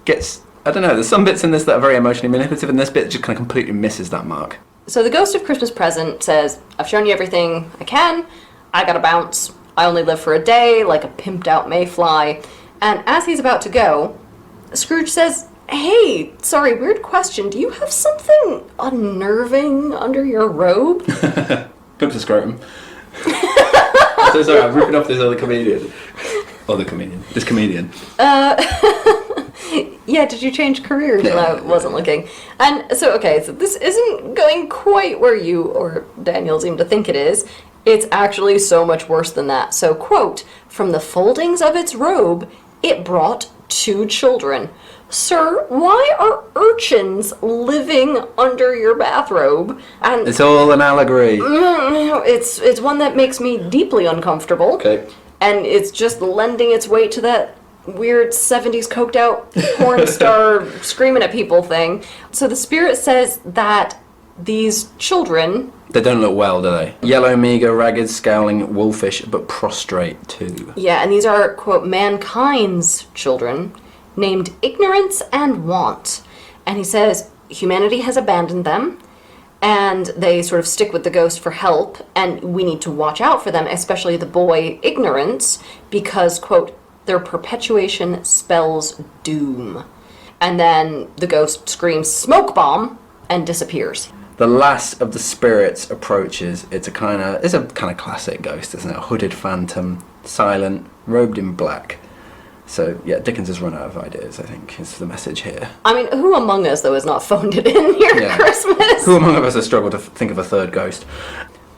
Speaker 2: gets. I don't know. There's some bits in this that are very emotionally manipulative, and this bit just kind of completely misses that mark.
Speaker 1: So the Ghost of Christmas Present says, "I've shown you everything I can. I gotta bounce. I only live for a day, like a pimped out mayfly." And as he's about to go, Scrooge says, "Hey, sorry, weird question. Do you have something unnerving under your robe?"
Speaker 2: Dr. Scrotum. So sorry, I'm ripping off this other comedian. This comedian.
Speaker 1: Yeah, did you change careers when I wasn't looking? And so this isn't going quite where you or Daniel seem to think it is. It's actually so much worse than that. So, quote, "From the foldings of its robe, it brought 2 children. Sir, why are urchins living under your bathrobe?" And
Speaker 2: it's all an allegory.
Speaker 1: It's one that makes me deeply uncomfortable.
Speaker 2: Okay.
Speaker 1: And it's just lending its weight to that weird 70s coked out porn star screaming at people thing. So the spirit says that these children...
Speaker 2: They don't look well, do they? Yellow, meagre, ragged, scowling, wolfish, but prostrate too.
Speaker 1: Yeah, and these are, quote, mankind's children, named Ignorance and Want. And he says humanity has abandoned them, and they sort of stick with the ghost for help, and we need to watch out for them, especially the boy Ignorance, because, quote, their perpetuation spells doom. And then the ghost screams smoke bomb and disappears.
Speaker 2: The last of the spirits approaches. It's a kind of classic ghost, isn't it? A hooded phantom, silent, robed in black. So, yeah, Dickens has run out of ideas, I think, is the message here.
Speaker 1: I mean, who among us, though, has not phoned it in near Christmas?
Speaker 2: Who among us has struggled to think of a third ghost?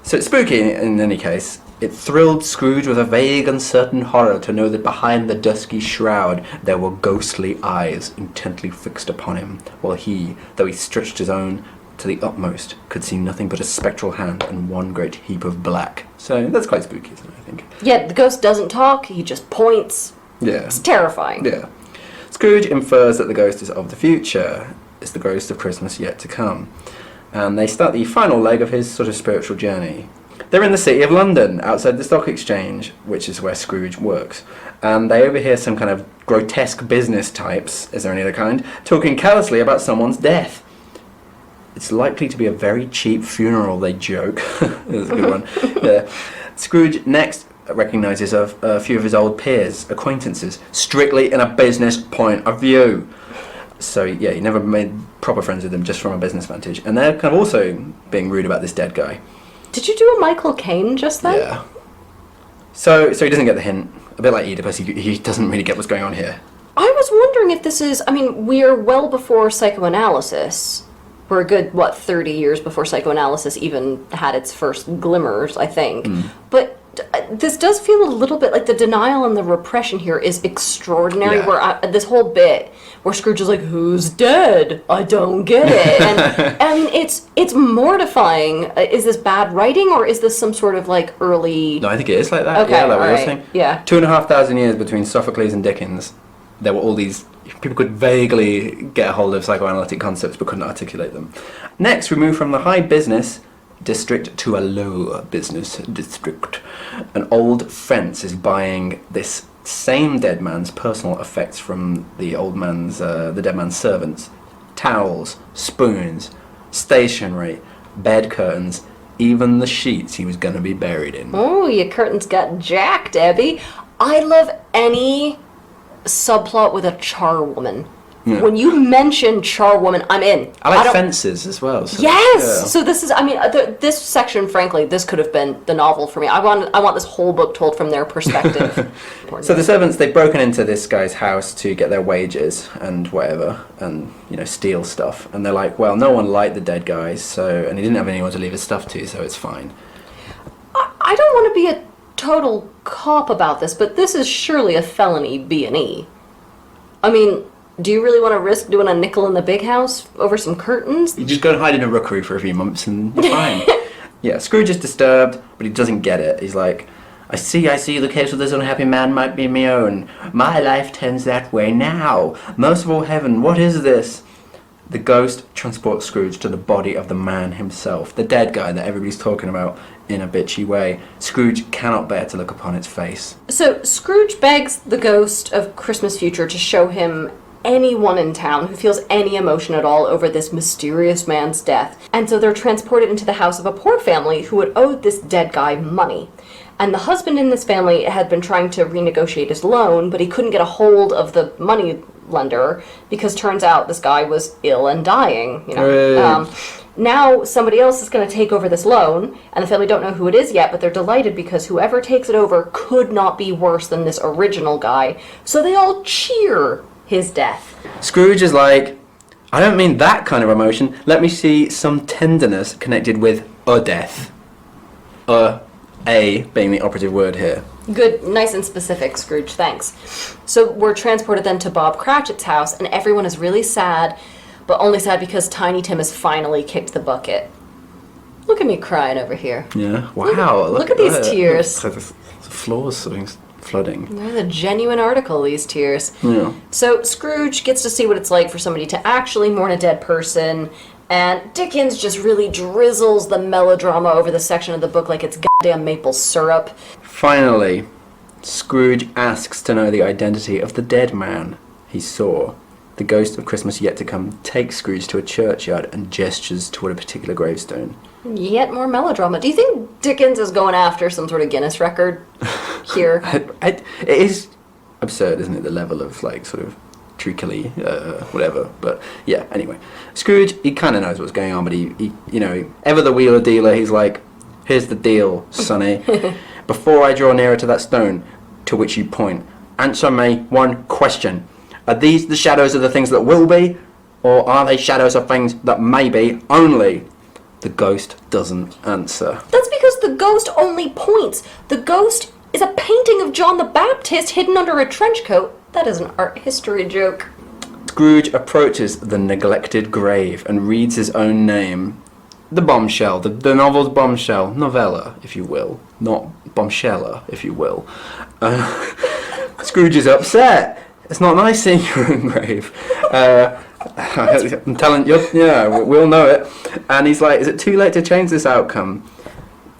Speaker 2: So it's spooky in any case. It thrilled Scrooge with a vague, uncertain horror to know that behind the dusky shroud there were ghostly eyes intently fixed upon him, while he, though he stretched his own to the utmost, could see nothing but a spectral hand and one great heap of black. So that's quite spooky, isn't it, I think? Yeah,
Speaker 1: the ghost doesn't talk, he just points.
Speaker 2: Yeah.
Speaker 1: It's terrifying.
Speaker 2: Yeah. Scrooge infers that the ghost is of the future. It's the ghost of Christmas yet to come. And they start the final leg of his sort of spiritual journey. They're in the city of London, outside the stock exchange, which is where Scrooge works. And they overhear some kind of grotesque business types, is there any other kind, talking carelessly about someone's death. It's likely to be a very cheap funeral, they joke. That's a good one. Yeah. Scrooge next recognises a few of his old peers, acquaintances, strictly in a business point of view. So, yeah, he never made proper friends with them just from a business vantage. And they're kind of also being rude about this dead guy.
Speaker 1: Did you do a Michael Caine just then?
Speaker 2: Yeah. So he doesn't get the hint. A bit like Oedipus, he doesn't really get what's going on here.
Speaker 1: I was wondering if this is... I mean, we're well before psychoanalysis. We're a good, 30 years before psychoanalysis even had its first glimmers, I think. But this does feel a little bit like the denial and the repression here is extraordinary.
Speaker 2: Yeah.
Speaker 1: Where this whole bit where Scrooge is like, "Who's dead? I don't get it." And I mean, it's mortifying. Is this bad writing, or is this some sort of early?
Speaker 2: No, I think it is like that.
Speaker 1: Okay,
Speaker 2: yeah, like what
Speaker 1: right.
Speaker 2: you're saying.
Speaker 1: Yeah.
Speaker 2: 2,500 years between Sophocles and Dickens. There were all these... People could vaguely get a hold of psychoanalytic concepts but couldn't articulate them. Next, we move from the high business district to a low business district. An old fence is buying this same dead man's personal effects from the dead man's servants. Towels, spoons, stationery, bed curtains, even the sheets he was going to be buried in.
Speaker 1: Oh, your curtains got jacked, Abby. I love any subplot with a charwoman. Yeah. When you mention charwoman, I'm in.
Speaker 2: I like fences as well. So,
Speaker 1: yes!
Speaker 2: Yeah.
Speaker 1: So this is, this section, frankly, this could have been the novel for me. I want this whole book told from their perspective.
Speaker 2: So the servants, they've broken into this guy's house to get their wages and whatever, and, steal stuff. And they're like, well, no one liked the dead guys, and he didn't have anyone to leave his stuff to, so it's fine.
Speaker 1: I don't want to be a total cop about this, but this is surely a felony B&E. I mean... Do you really want to risk doing a nickel in the big house over some curtains?
Speaker 2: You just go and hide in a rookery for a few months and you're fine. Yeah, Scrooge is disturbed, but he doesn't get it. He's like, I see, the case of this unhappy man might be my own. My life tends that way now. Merciful heaven, what is this? The ghost transports Scrooge to the body of the man himself, the dead guy that everybody's talking about in a bitchy way. Scrooge cannot bear to look upon its face. So
Speaker 1: Scrooge begs the ghost of Christmas future to show him anyone in town who feels any emotion at all over this mysterious man's death. And so they're transported into the house of a poor family who had owed this dead guy money. And the husband in this family had been trying to renegotiate his loan, but he couldn't get a hold of the money lender because turns out this guy was ill and dying. Now somebody else is going to take over this loan, and the family don't know who it is yet, but they're delighted because whoever takes it over could not be worse than this original guy. So they all cheer his death.
Speaker 2: Scrooge is like, I don't mean that kind of emotion. Let me see some tenderness connected with a death. A being the operative word here.
Speaker 1: Good, nice and specific, Scrooge, thanks. So we're transported then to Bob Cratchit's house, and everyone is really sad, but only sad because Tiny Tim has finally kicked the bucket. Look at me crying over here.
Speaker 2: Yeah, wow.
Speaker 1: Look at these tears.
Speaker 2: The floor's flooding.
Speaker 1: They're the genuine article, these tears.
Speaker 2: Yeah.
Speaker 1: So Scrooge gets to see what it's like for somebody to actually mourn a dead person, and Dickens just really drizzles the melodrama over the section of the book like it's goddamn maple syrup.
Speaker 2: Finally, Scrooge asks to know the identity of the dead man he saw. The ghost of Christmas yet to come takes Scrooge to a churchyard and gestures toward a particular gravestone.
Speaker 1: Yet more melodrama. Do you think Dickens is going after some sort of Guinness record here?
Speaker 2: It is absurd, isn't it? The level of, like, sort of treacly, whatever. But, yeah, anyway. Scrooge, he kind of knows what's going on, but he ever the wheeler dealer, he's like, here's the deal, sonny. Before I draw nearer to that stone to which you point, answer me one question. Are these the shadows of the things that will be, or are they shadows of things that may be only? The ghost doesn't answer.
Speaker 1: That's because the ghost only points. The ghost is a painting of John the Baptist hidden under a trench coat. That is an art history joke.
Speaker 2: Scrooge approaches the neglected grave and reads his own name. The bombshell, the novel's bombshell, novella, if you will. Not bombshella, if you will. Scrooge is upset. It's not nice seeing your own grave. I'm telling you, yeah, we'll know it. And he's like, is it too late to change this outcome?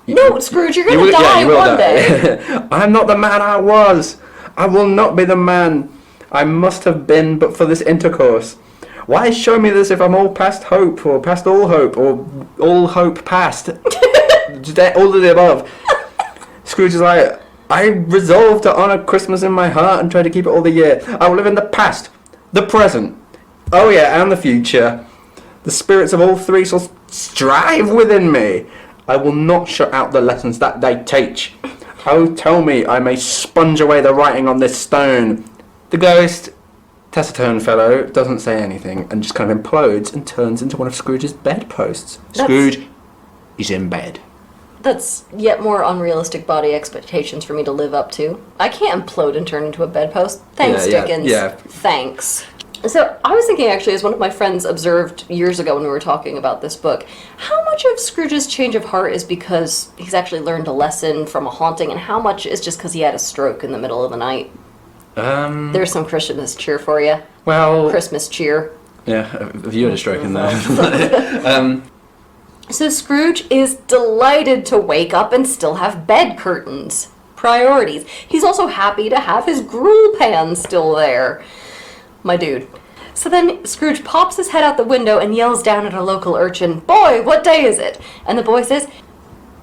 Speaker 1: No, Scrooge, you're going to die one day.
Speaker 2: I'm not the man I was. I will not be the man I must have been but for this intercourse. Why show me this if I'm all past hope, or past all hope, or all hope past? All of the above. Scrooge is like, I resolve to honour Christmas in my heart and try to keep it all the year. I will live in the past, the present, oh yeah, and the future. The spirits of all three shall strive within me. I will not shut out the lessons that they teach. Oh, tell me I may sponge away the writing on this stone. The ghost, taciturn fellow, doesn't say anything and just kind of implodes and turns into one of Scrooge's bedposts. Scrooge is in bed.
Speaker 1: That's yet more unrealistic body expectations for me to live up to. I can't implode and turn into a bedpost. Thanks, Dickens.
Speaker 2: Yeah.
Speaker 1: Thanks. So I was thinking, actually, as one of my friends observed years ago when we were talking about this book, how much of Scrooge's change of heart is because he's actually learned a lesson from a haunting, and how much is just because he had a stroke in the middle of the night? There's some Christmas cheer for you.
Speaker 2: Well...
Speaker 1: Christmas cheer.
Speaker 2: Yeah, have you had a stroke in there?
Speaker 1: So Scrooge is delighted to wake up and still have bed curtains. Priorities. He's also happy to have his gruel pan still there. My dude. So then Scrooge pops his head out the window and yells down at a local urchin, "Boy, what day is it?" And the boy says,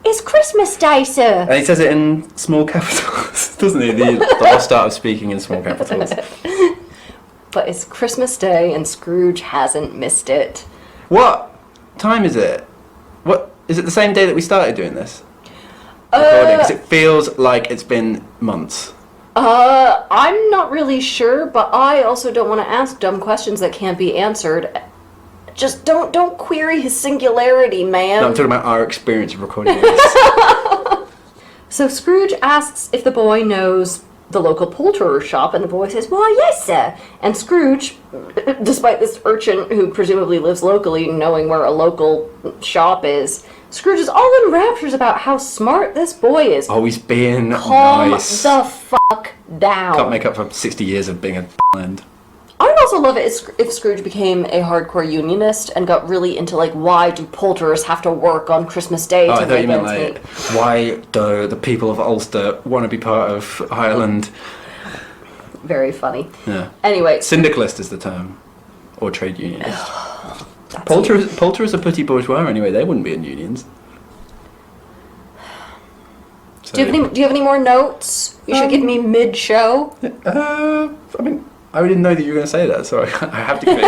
Speaker 1: "It's Christmas Day, sir."
Speaker 2: And he says it in small capitals, doesn't he? The lost art of speaking in small capitals.
Speaker 1: But it's Christmas Day and Scrooge hasn't missed it.
Speaker 2: What time is it? What is it? The same day that we started doing this recording? Because it feels like it's been months.
Speaker 1: I'm not really sure, but I also don't want to ask dumb questions that can't be answered. Just don't query his singularity, man.
Speaker 2: No, I'm talking about our experience of recording this.
Speaker 1: So Scrooge asks if the boy knows the local poulterer's shop, and the boy says, "Why, yes, sir." And Scrooge, despite this urchin who presumably lives locally knowing where a local shop is, Scrooge is all in raptures about how smart this boy is.
Speaker 2: Oh, he's being
Speaker 1: Calm
Speaker 2: nice.
Speaker 1: the fuck down.
Speaker 2: Can't make up for 60 years of being a end.
Speaker 1: I would also love it if Scrooge became a hardcore unionist and got really into, like, why do poulterers have to work on Christmas Day to
Speaker 2: I thought
Speaker 1: make
Speaker 2: you meant,
Speaker 1: ends
Speaker 2: like, why do the people of Ulster want to be part of Ireland?
Speaker 1: Very funny.
Speaker 2: Yeah.
Speaker 1: Anyway.
Speaker 2: Syndicalist is the term. Or trade unionist. Poulterers are petty bourgeois anyway, they wouldn't be in unions. So,
Speaker 1: do you have any more notes you should give me mid-show?
Speaker 2: I mean, I didn't know that you were going to say that, so I have to give it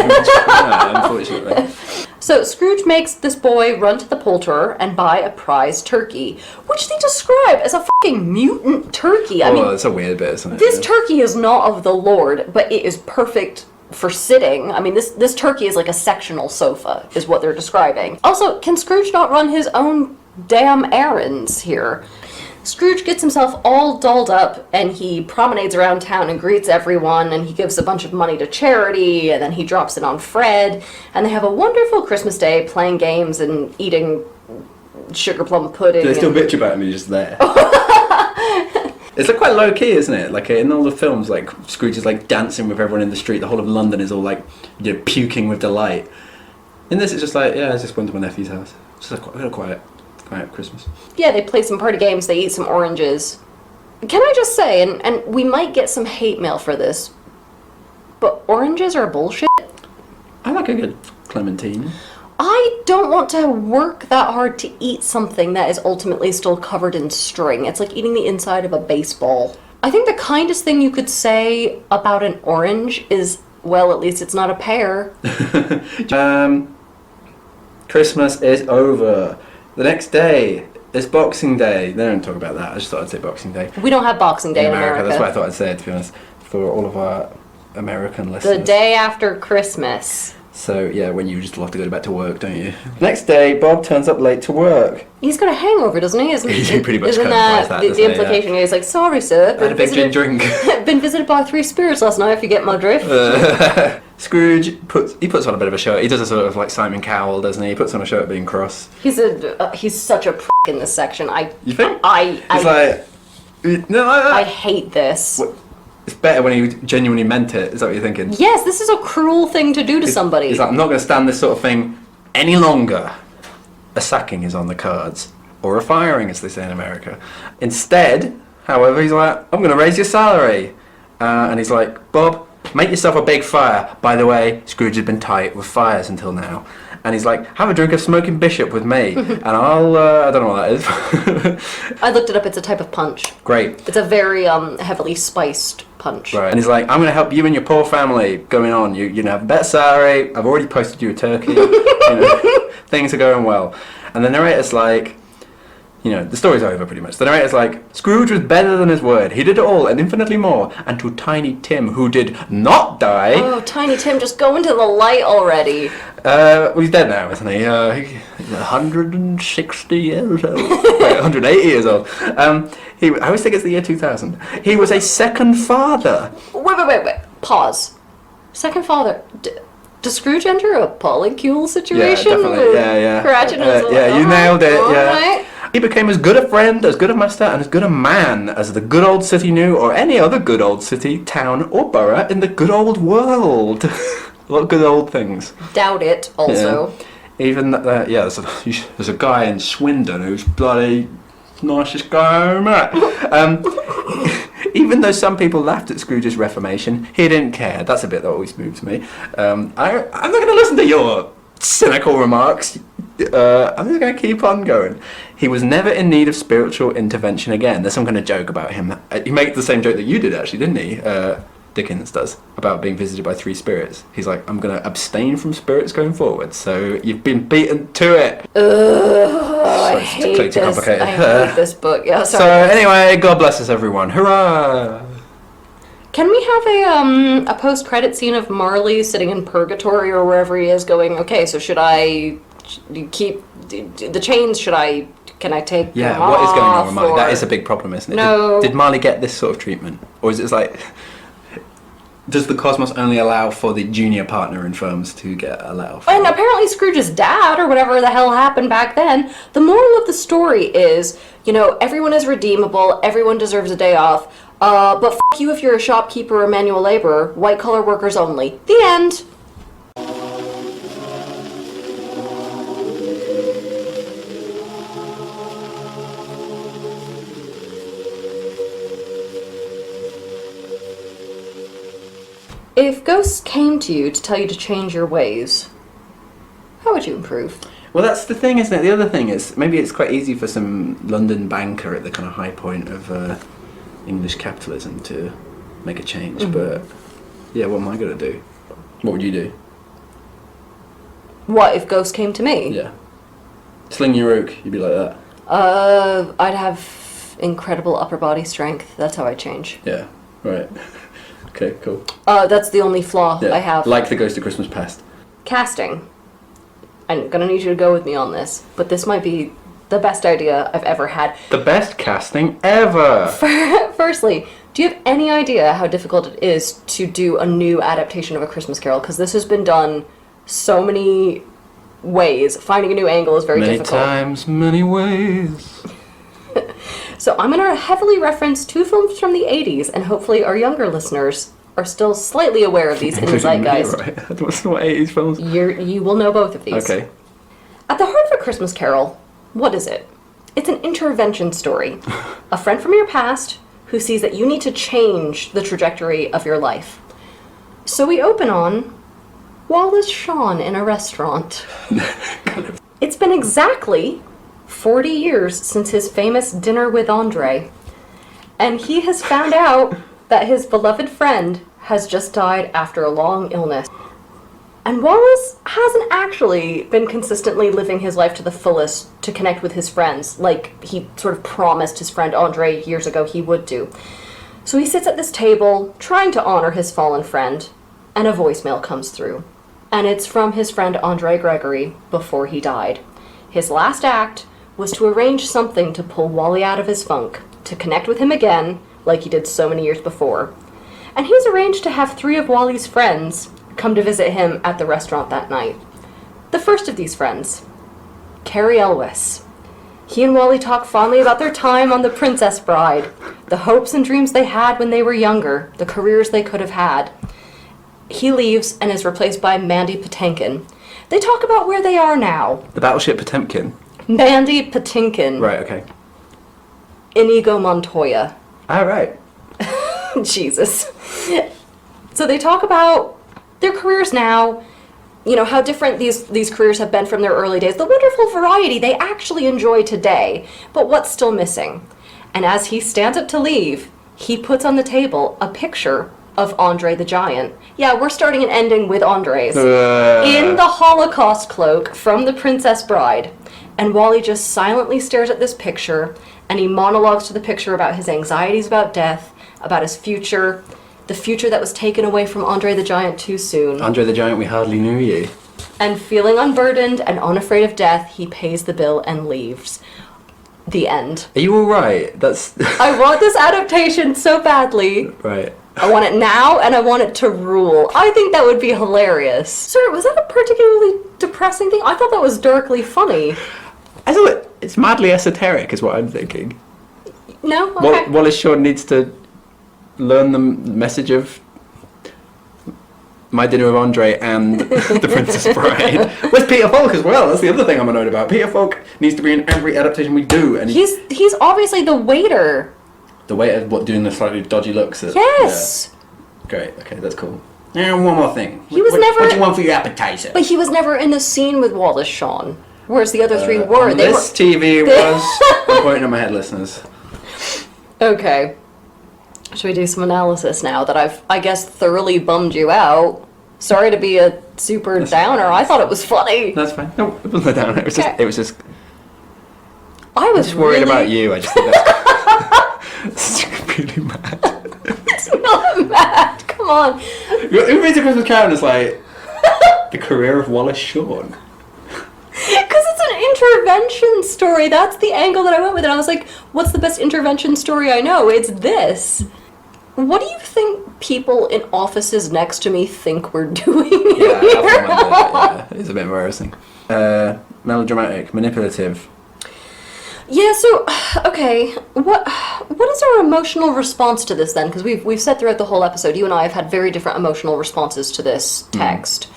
Speaker 2: unfortunately.
Speaker 1: So Scrooge makes this boy run to the poulterer and buy a prize turkey, which they describe as a fucking mutant turkey. I mean,
Speaker 2: it's a weird bit, isn't it?
Speaker 1: This turkey is not of the Lord, but it is perfect for sitting. I mean, this turkey is like a sectional sofa, is what they're describing. Also, can Scrooge not run his own damn errands here? Scrooge gets himself all dolled up, and he promenades around town and greets everyone, and he gives a bunch of money to charity, and then he drops it on Fred, and they have a wonderful Christmas day playing games and eating sugar plum pudding.
Speaker 2: They still bitch about him, he's just there. It's like quite low key, isn't it? Like in all the films, like Scrooge is like dancing with everyone in the street. The whole of London is all like, puking with delight. In this, it's just like, I just went to my nephew's house. It's just a quiet Christmas.
Speaker 1: Yeah, they play some party games. They eat some oranges. Can I just say, and we might get some hate mail for this, but oranges are bullshit.
Speaker 2: I like a good clementine.
Speaker 1: I don't want to work that hard to eat something that is ultimately still covered in string. It's like eating the inside of a baseball. I think the kindest thing you could say about an orange is, well, at least it's not a pear.
Speaker 2: Christmas is over. The next day is Boxing Day. They don't talk about that. I just thought I'd say Boxing Day.
Speaker 1: We don't have Boxing Day in America.
Speaker 2: That's what I thought I'd say, to be honest, for all of our American listeners.
Speaker 1: The day after Christmas.
Speaker 2: So, when you just have to go back to work, don't you? Next day, Bob turns up late to work.
Speaker 1: He's got a hangover, doesn't he?
Speaker 2: He pretty much
Speaker 1: isn't that the implication? He's like, sorry, sir.
Speaker 2: I had a big gin drink.
Speaker 1: Been visited by 3 spirits last night, if you get my drift.
Speaker 2: Scrooge puts on a bit of a show. He does a sort of like Simon Cowell, doesn't he? He puts on a show at being cross.
Speaker 1: He's such a prick in this section.
Speaker 2: You think?
Speaker 1: I hate this.
Speaker 2: What? It's better when he genuinely meant it. Is that what you're thinking?
Speaker 1: Yes, this is a cruel thing to do to somebody.
Speaker 2: He's like, I'm not going to stand this sort of thing any longer. A sacking is on the cards. Or a firing, as they say in America. Instead, however, he's like, I'm going to raise your salary. And he's like, Bob, make yourself a big fire. By the way, Scrooge has been tight with fires until now. And he's like, have a drink of Smoking Bishop with me. And I'll, I don't know what that is.
Speaker 1: I looked it up, it's a type of punch.
Speaker 2: Great.
Speaker 1: It's a very heavily spiced punch.
Speaker 2: Right. And he's like, I'm going to help you and your poor family going on. You have a better salary. I've already posted you a turkey. Things are going well. And the narrator's like, the story's over pretty much. The narrator's like, Scrooge was better than his word. He did it all and infinitely more. And to Tiny Tim, who did not die...
Speaker 1: Oh, Tiny Tim, just go into the light already.
Speaker 2: Well, he's dead now, isn't he? He's 160 years old. Wait, 180 years old. I always think it's the year 2000. He was a second father.
Speaker 1: Wait. Pause. Second father... Does Scrooge enter a polycule situation?
Speaker 2: Yeah, definitely. Yeah.
Speaker 1: Cratchit
Speaker 2: you nailed it. Yeah.
Speaker 1: Right.
Speaker 2: He became as good a friend, as good a master, and as good a man as the good old city knew, or any other good old city, town, or borough in the good old world. A lot of good old things.
Speaker 1: Doubt it, also.
Speaker 2: Yeah. Even there's a guy in Swindon who's bloody nicest guy I met. Even though some people laughed at Scrooge's reformation, he didn't care. That's a bit that always moves me. I'm not going to listen to your cynical remarks. I'm just going to keep on going. He was never in need of spiritual intervention again. There's some kind of joke about him. He made the same joke that you did, actually, didn't he? Dickens does, about being visited by 3 spirits. He's like, I'm going to abstain from spirits going forward, so you've been beaten to it.
Speaker 1: I hate this.
Speaker 2: Complicated.
Speaker 1: I hate this book. Yeah, sorry.
Speaker 2: So anyway, God bless us, everyone. Hurrah!
Speaker 1: Can we have a post-credit scene of Marley sitting in purgatory or wherever he is going, okay, so should I keep the chains, can I take them off?
Speaker 2: What is going on with Marley? That is a big problem, isn't it?
Speaker 1: No.
Speaker 2: Did Marley get this sort of treatment? Or is it like... Does the cosmos only allow for the junior partner in firms to get allowed?
Speaker 1: And apparently Scrooge's dad, or whatever the hell happened back then, the moral of the story is, everyone is redeemable, everyone deserves a day off, but f*** you if you're a shopkeeper or manual laborer, white-collar workers only. The end. If ghosts came to you to tell you to change your ways, how would you improve?
Speaker 2: Well, that's the thing, isn't it? The other thing is, maybe it's quite easy for some London banker at the kind of high point of English capitalism to make a change. But, yeah, what am I going to do? What would you do?
Speaker 1: What, if ghosts came to me?
Speaker 2: Yeah. Sling your oak, you'd be like that.
Speaker 1: I'd have incredible upper body strength. That's how I change.
Speaker 2: Yeah, right. Okay, cool.
Speaker 1: That's the only flaw I have.
Speaker 2: Like the Ghost of Christmas Past.
Speaker 1: Casting. I'm gonna need you to go with me on this, but this might be the best idea I've ever had.
Speaker 2: The best casting ever!
Speaker 1: Firstly, do you have any idea how difficult it is to do a new adaptation of A Christmas Carol? Because this has been done so many ways. Finding a new angle is very difficult.
Speaker 2: Many times, many ways.
Speaker 1: So I'm going to heavily reference 2 films from the 80s, and hopefully our younger listeners are still slightly aware of these in the zeitgeist.
Speaker 2: Right. What's what 80s films?
Speaker 1: You will know both of these.
Speaker 2: Okay.
Speaker 1: At the heart of A Christmas Carol, what is it? It's an intervention story. A friend from your past who sees that you need to change the trajectory of your life. So we open on Wallace Shawn in a restaurant. It's been exactly 40 years since his famous dinner with Andre, and he has found out that his beloved friend has just died after a long illness. And Wallace hasn't actually been consistently living his life to the fullest to connect with his friends, like he sort of promised his friend Andre years ago he would do. So he sits at this table, trying to honor his fallen friend, and a voicemail comes through. And it's from his friend Andre Gregory before he died. His last act was to arrange something to pull Wally out of his funk, to connect with him again, like he did so many years before. And he's arranged to have 3 of Wally's friends come to visit him at the restaurant that night. The first of these friends, Carrie Elwes. He and Wally talk fondly about their time on The Princess Bride, the hopes and dreams they had when they were younger, the careers they could have had. He leaves and is replaced by Mandy Patinkin. They talk about where they are now.
Speaker 2: The Battleship Potemkin?
Speaker 1: Mandy Patinkin.
Speaker 2: Right, okay.
Speaker 1: Inigo Montoya.
Speaker 2: Ah, right.
Speaker 1: Jesus. So they talk about their careers now, you know, how different these careers have been from their early days, the wonderful variety they actually enjoy today, but what's still missing. And as he stands up to leave, he puts on the table a picture of Andre the Giant. Yeah, we're starting and ending with Andres. In the Holocaust cloak from The Princess Bride. And Wally just silently stares at this picture, and he monologues to the picture about his anxieties about death, about his future, the future that was taken away from Andre the Giant too soon.
Speaker 2: Andre the Giant, we hardly knew you.
Speaker 1: And feeling unburdened and unafraid of death, he pays the bill and leaves. The end.
Speaker 2: Are you alright? That's...
Speaker 1: I want this adaptation so badly.
Speaker 2: Right.
Speaker 1: I want it now, and I want it to rule. I think that would be hilarious. Sir, was that a particularly depressing thing? I thought that was darkly funny.
Speaker 2: I thought it's madly esoteric, is what I'm thinking.
Speaker 1: No? Okay.
Speaker 2: Wallace Shawn needs to learn the message of My Dinner with Andre and The Princess Bride. Where's Peter Falk as well? That's the other thing I'm annoyed about. Peter Falk needs to be in every adaptation we do. And
Speaker 1: he's obviously the waiter.
Speaker 2: The waiter, doing the slightly dodgy looks at...
Speaker 1: Yes!
Speaker 2: Yeah. Great, okay, that's cool. And one more thing.
Speaker 1: He was never...
Speaker 2: What do you want for your appetizer?
Speaker 1: But he was never in the scene with Wallace Shawn. Whereas the other 3 were.
Speaker 2: On this TV was... I'm pointing at my head, listeners.
Speaker 1: Okay. Should we do some analysis now that I've, I guess, thoroughly bummed you out? Sorry to be a super downer. I thought it was funny.
Speaker 2: That's fine. No, it wasn't a downer. It was just... It was just...
Speaker 1: I was
Speaker 2: just worried about you. I just think that's really mad.
Speaker 1: It's not mad. Come on.
Speaker 2: Who reads A Christmas Carol and is like, the career of Wallace Shawn?
Speaker 1: Because it's an intervention story. That's the angle that I went with. And I was like, what's the best intervention story I know? It's this. What do you think people in offices next to me think we're doing
Speaker 2: Yeah,
Speaker 1: here?
Speaker 2: Yeah, it's a bit embarrassing. Melodramatic, manipulative.
Speaker 1: Yeah, so, okay, what is our emotional response to this then? Because we've said throughout the whole episode, you and I have had very different emotional responses to this text.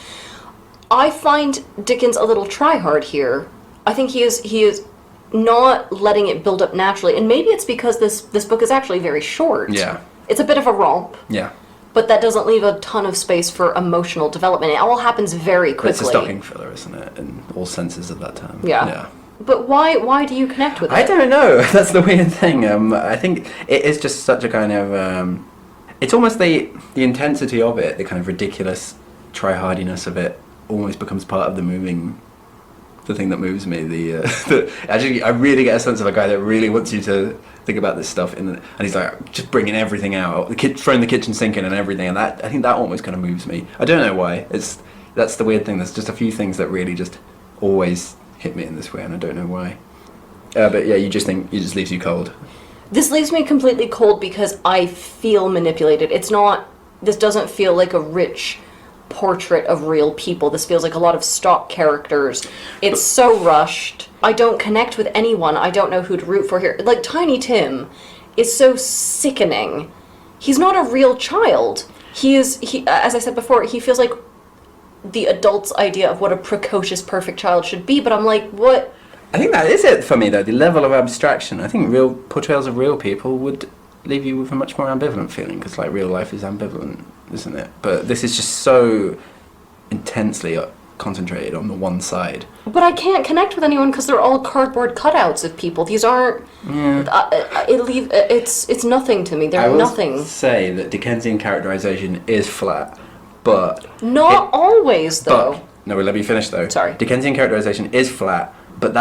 Speaker 1: I find Dickens a little try-hard here. I think he is not letting it build up naturally, and maybe it's because this book is actually very short.
Speaker 2: Yeah.
Speaker 1: It's a bit of a romp.
Speaker 2: Yeah.
Speaker 1: but that doesn't leave a ton of space for emotional development. It all happens very quickly.
Speaker 2: It's a stocking filler, isn't it, in all senses of that term.
Speaker 1: Yeah. But why do you connect with it?
Speaker 2: I don't know. That's the weird thing. I think it is just such a kind of... it's almost the intensity of it, the kind of ridiculous try-hardiness of it, almost becomes part of the thing that moves me. Actually, I really get a sense of a guy that really wants you to think about this stuff, and he's like just bringing everything out, throwing the kitchen sink in and everything, and I think that almost kind of moves me. I don't know why. That's the weird thing. There's just a few things that really just always hit me in this way, and I don't know why. But yeah, you just think it just leaves you cold.
Speaker 1: This leaves me completely cold because I feel manipulated. This doesn't feel like a rich portrait of real people. This feels like a lot of stock characters. It's so rushed. I don't connect with anyone. I don't know who to root for here. Like, Tiny Tim is so sickening. He's not a real child. He as I said before, he feels like the adult's idea of what a precocious, perfect child should be, but I'm like, what?
Speaker 2: I think that is it for me, though, the level of abstraction. I think real portrayals of real people would leave you with a much more ambivalent feeling, because, like, real life is ambivalent, isn't it? But this is just so intensely concentrated on the one side.
Speaker 1: But I can't connect with anyone because they're all cardboard cutouts of people. These aren't... It's nothing to me. They're nothing.
Speaker 2: I will say that Dickensian characterization is flat, but...
Speaker 1: Not always, though.
Speaker 2: No, let me finish, though.
Speaker 1: Sorry.
Speaker 2: Dickensian characterization is flat, but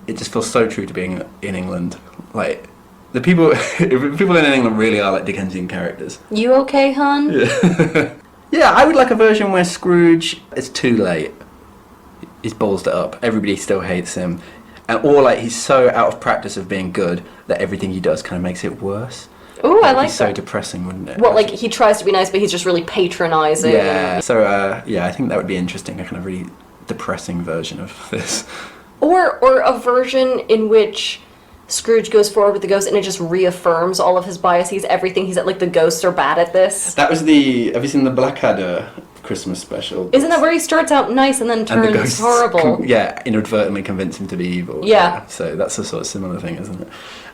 Speaker 2: it just feels so true to being in England. Like, the people in England really are like Dickensian characters.
Speaker 1: You okay, hun?
Speaker 2: Yeah. Yeah, I would like a version where Scrooge is too late. He's ballsed it up. Everybody still hates him. Or like he's so out of practice of being good that everything he does kind of makes it worse.
Speaker 1: Ooh, I like that.
Speaker 2: So depressing, wouldn't it?
Speaker 1: Well, like he tries to be nice, but he's just really patronizing.
Speaker 2: Yeah. So I think that would be interesting. A kind of really depressing version of this. Or
Speaker 1: a version in which Scrooge goes forward with the ghost and it just reaffirms all of his biases, everything he's at, like, the ghosts are bad at this.
Speaker 2: That was have you seen the Blackadder Christmas special?
Speaker 1: Isn't that where he starts out nice and then turns horrible?
Speaker 2: Inadvertently convince him to be evil.
Speaker 1: Yeah.
Speaker 2: So that's a sort of similar thing, isn't it?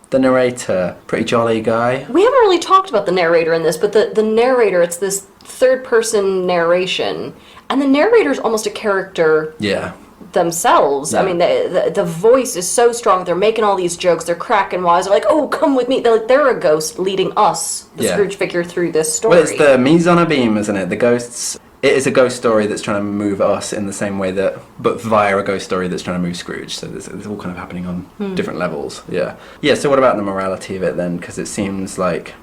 Speaker 2: The narrator, pretty jolly guy. We
Speaker 1: haven't really talked about the narrator in this, but the narrator, it's this third-person narration, and the narrator's almost a character.
Speaker 2: Yeah.
Speaker 1: Themselves. Yeah. I mean, the voice is so strong. They're making all these jokes. They're cracking wise. They're like, "Oh, come with me." They're a ghost leading us, the Scrooge figure, through this story.
Speaker 2: Well, it's the mise en abîme, isn't it? The ghosts. It is a ghost story that's trying to move us in the same way but via a ghost story that's trying to move Scrooge. So it's all kind of happening on different levels. Yeah. Yeah. So what about the morality of it then? Because it seems like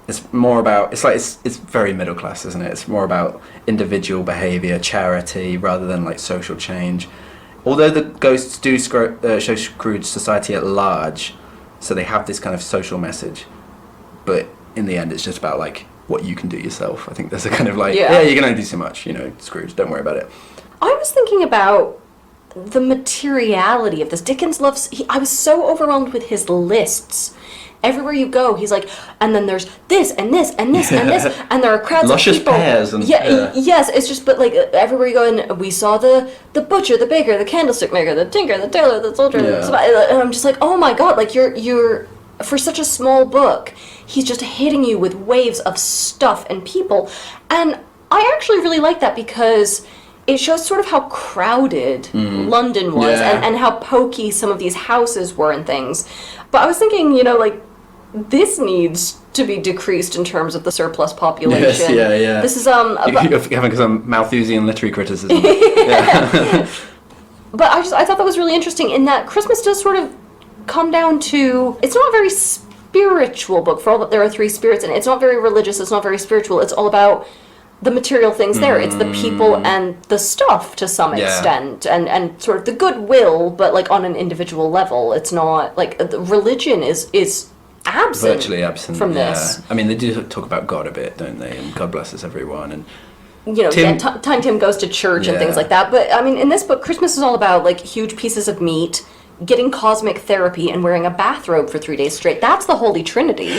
Speaker 2: it's more about, it's very middle class, isn't it? It's more about individual behaviour, charity, rather than like social change. Although the ghosts do show Scrooge society at large, so they have this kind of social message, but in the end it's just about like what you can do yourself. I think there's a kind of like, you can only do so much, Scrooge, don't worry about it.
Speaker 1: I was thinking about the materiality of this. Dickens I was so overwhelmed with his lists. Everywhere you go, he's like, and then there's this and this and this and this, and there are crowds
Speaker 2: luscious
Speaker 1: of people.
Speaker 2: Pears and
Speaker 1: yes, it's just, but like everywhere you go, and we saw the butcher, the baker, the candlestick maker, the tinker, the tailor, the soldier, and I'm just like, oh my god, like you're for such a small book, he's just hitting you with waves of stuff and people, and I actually really like that because it shows sort of how crowded London was and how pokey some of these houses were and things. But I was thinking, like, this needs to be decreased in terms of the surplus population.
Speaker 2: Yes, yeah.
Speaker 1: This is
Speaker 2: you're having some Malthusian literary criticism. Yeah.
Speaker 1: But I thought that was really interesting in that Christmas does sort of come down to, it's not a very spiritual book, for all that there are three spirits, and it's not very religious, it's not very spiritual, it's all about the material things there. It's the people and the stuff to some extent, and sort of the goodwill, but like on an individual level. It's not like the religion is absent,
Speaker 2: virtually absent
Speaker 1: from this.
Speaker 2: I mean, they do talk about God a bit, don't they? And God blesses everyone. And
Speaker 1: Tiny Tim goes to church and things like that. But I mean, in this book, Christmas is all about like huge pieces of meat, getting cosmic therapy, and wearing a bathrobe for 3 days straight. That's the Holy Trinity.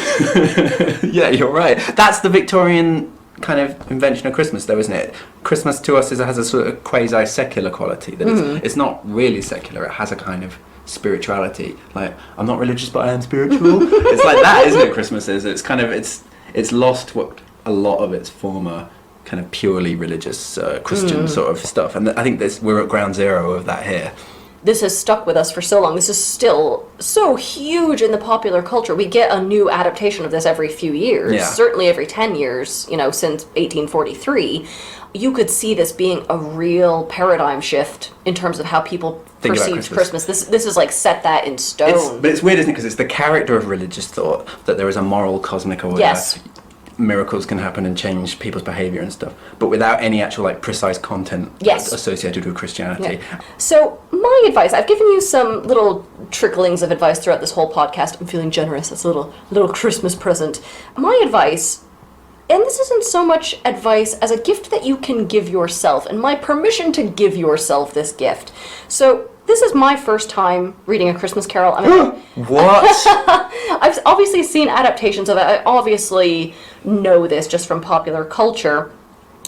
Speaker 2: Yeah, you're right. That's the Victorian kind of invention of Christmas, though, isn't it? Christmas to us has a sort of quasi-secular quality. That it's not really secular. It has a kind of spirituality. Like, I'm not religious, but I am spiritual. It's like that, isn't it? Christmas is. It's kind of it's lost what a lot of its former kind of purely religious Christian sort of stuff. And I think we're at ground zero of that here.
Speaker 1: This has stuck with us for so long. This is still so huge in the popular culture. We get a new adaptation of this every few years, certainly every 10 years, since 1843. You could see this being a real paradigm shift in terms of how people perceive Christmas. This is like set that in stone.
Speaker 2: But it's weird, isn't it? Because it's the character of religious thought that there is a moral cosmic order.
Speaker 1: Yes.
Speaker 2: Miracles can happen and change people's behaviour and stuff, but without any actual precise content associated with Christianity.
Speaker 1: Yeah. So my advice, I've given you some little tricklings of advice throughout this whole podcast. I'm feeling generous. It's a little Christmas present. My advice, and this isn't so much advice as a gift that you can give yourself, and my permission to give yourself this gift. So this is my first time reading A Christmas Carol.
Speaker 2: What?
Speaker 1: I've obviously seen adaptations of it. I obviously know this just from popular culture.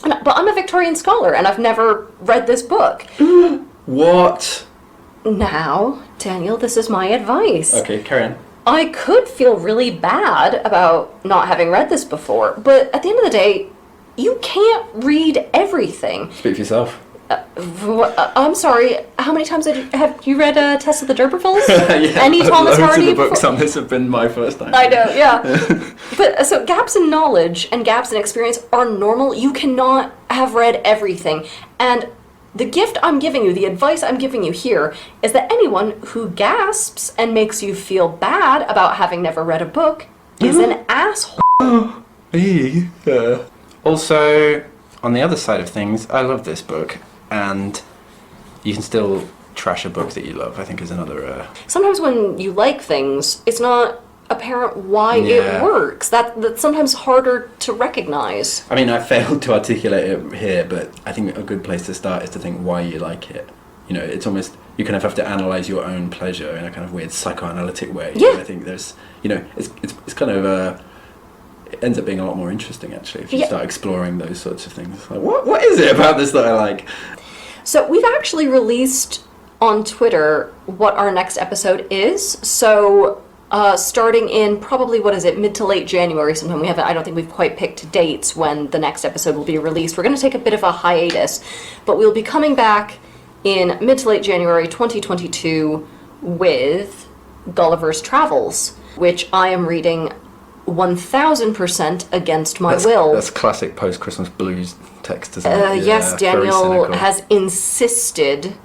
Speaker 1: But I'm a Victorian scholar, and I've never read this book.
Speaker 2: What?
Speaker 1: Now, Daniel, this is my advice.
Speaker 2: Okay, carry on.
Speaker 1: I could feel really bad about not having read this before, but at the end of the day, you can't read everything.
Speaker 2: Speak for yourself.
Speaker 1: I'm sorry, how many times have you read Tess of the D'Urbervilles?
Speaker 2: Yeah,
Speaker 1: Any Thomas Hardy?
Speaker 2: Loads of the books on this have been my first time.
Speaker 1: I know, yeah. But so gaps in knowledge and gaps in experience are normal. You cannot have read everything. And the gift I'm giving you, the advice I'm giving you here, is that anyone who gasps and makes you feel bad about having never read a book is an asshole.
Speaker 2: Also, on the other side of things, I love this book, and you can still trash a book that you love, I think is another...
Speaker 1: Sometimes when you like things, it's not apparent why it works. That's sometimes harder to recognize.
Speaker 2: I mean, I failed to articulate it here, but I think a good place to start is to think why you like it. It's almost, you kind of have to analyse your own pleasure in a kind of weird psychoanalytic way.
Speaker 1: Yeah.
Speaker 2: And I think there's, it's kind of... it ends up being a lot more interesting, actually, if you start exploring those sorts of things. Like, what is it about this that I like?
Speaker 1: So we've actually released on Twitter what our next episode is. So starting in probably, mid to late January sometime. I don't think we've quite picked dates when the next episode will be released. We're going to take a bit of a hiatus, but we'll be coming back in mid to late January 2022 with Gulliver's Travels, which I am reading 1000% against my will.
Speaker 2: That's classic post-Christmas blues text, isn't it?
Speaker 1: Yes, Daniel has insisted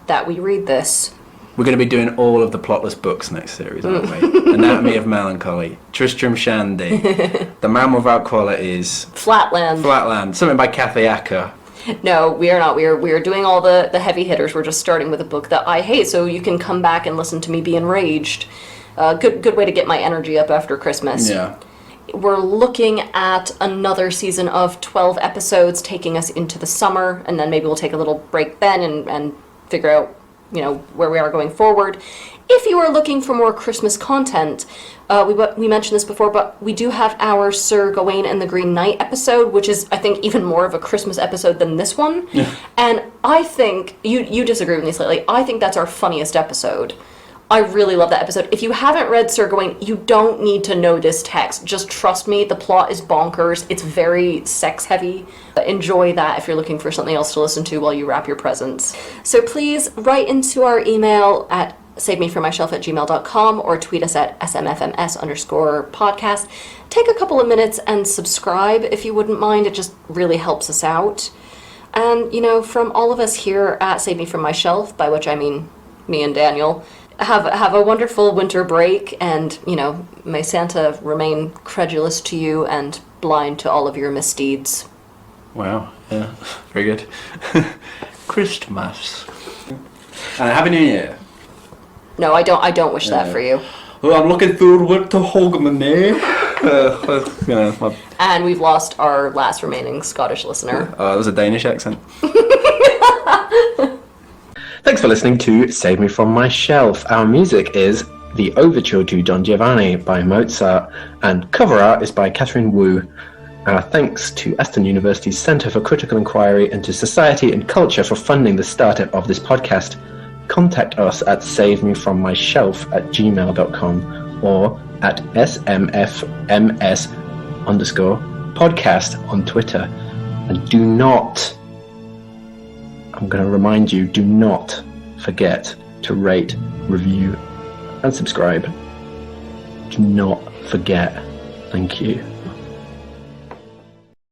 Speaker 1: that we read this.
Speaker 2: We're going to be doing all of the plotless books next series, aren't we? Anatomy of Melancholy, Tristram Shandy, The Man Without Qualities,
Speaker 1: Flatland,
Speaker 2: something by Kathy Acker.
Speaker 1: No, we are not. We are doing all the heavy hitters. We're just starting with a book that I hate, so you can come back and listen to me be enraged. Good way to get my energy up after Christmas.
Speaker 2: Yeah.
Speaker 1: We're looking at another season of 12 episodes taking us into the summer, and then maybe we'll take a little break then and figure out, where we are going forward. If you are looking for more Christmas content, we mentioned this before, but we do have our Sir Gawain and the Green Knight episode, which is, I think, even more of a Christmas episode than this one. Yeah. And I think, you disagree with me slightly, I think that's our funniest episode. I really love that episode. If you haven't read Sir Gawain, you don't need to know this text. Just trust me, the plot is bonkers. It's very sex-heavy. Enjoy that if you're looking for something else to listen to while you wrap your presents. So please write into our email at savemefrommyshelf@gmail.com or tweet us at smfms_podcast. Take a couple of minutes and subscribe if you wouldn't mind. It just really helps us out. And, from all of us here at Save Me From My Shelf, by which I mean me and Daniel, have a wonderful winter break, and, may Santa remain credulous to you and blind to all of your misdeeds.
Speaker 2: Wow, yeah, very good. Christmas. And Happy New Year.
Speaker 1: No, I don't wish that for you.
Speaker 2: Well, I'm looking forward to Hogmanay.
Speaker 1: And we've lost our last remaining Scottish listener.
Speaker 2: That was a Danish accent. Thanks for listening to Save Me From My Shelf. Our music is the Overture to Don Giovanni by Mozart, and cover art is by Catherine Wu. Our thanks to Aston University's Centre for Critical Inquiry into Society and Culture for funding the startup of this podcast. Contact us at savemefrommyshelf@gmail.com or at smfms_podcast
Speaker 3: Podcast on Twitter. And do not, I'm going to remind you, do not forget to rate, review, and subscribe. Do not forget. Thank you.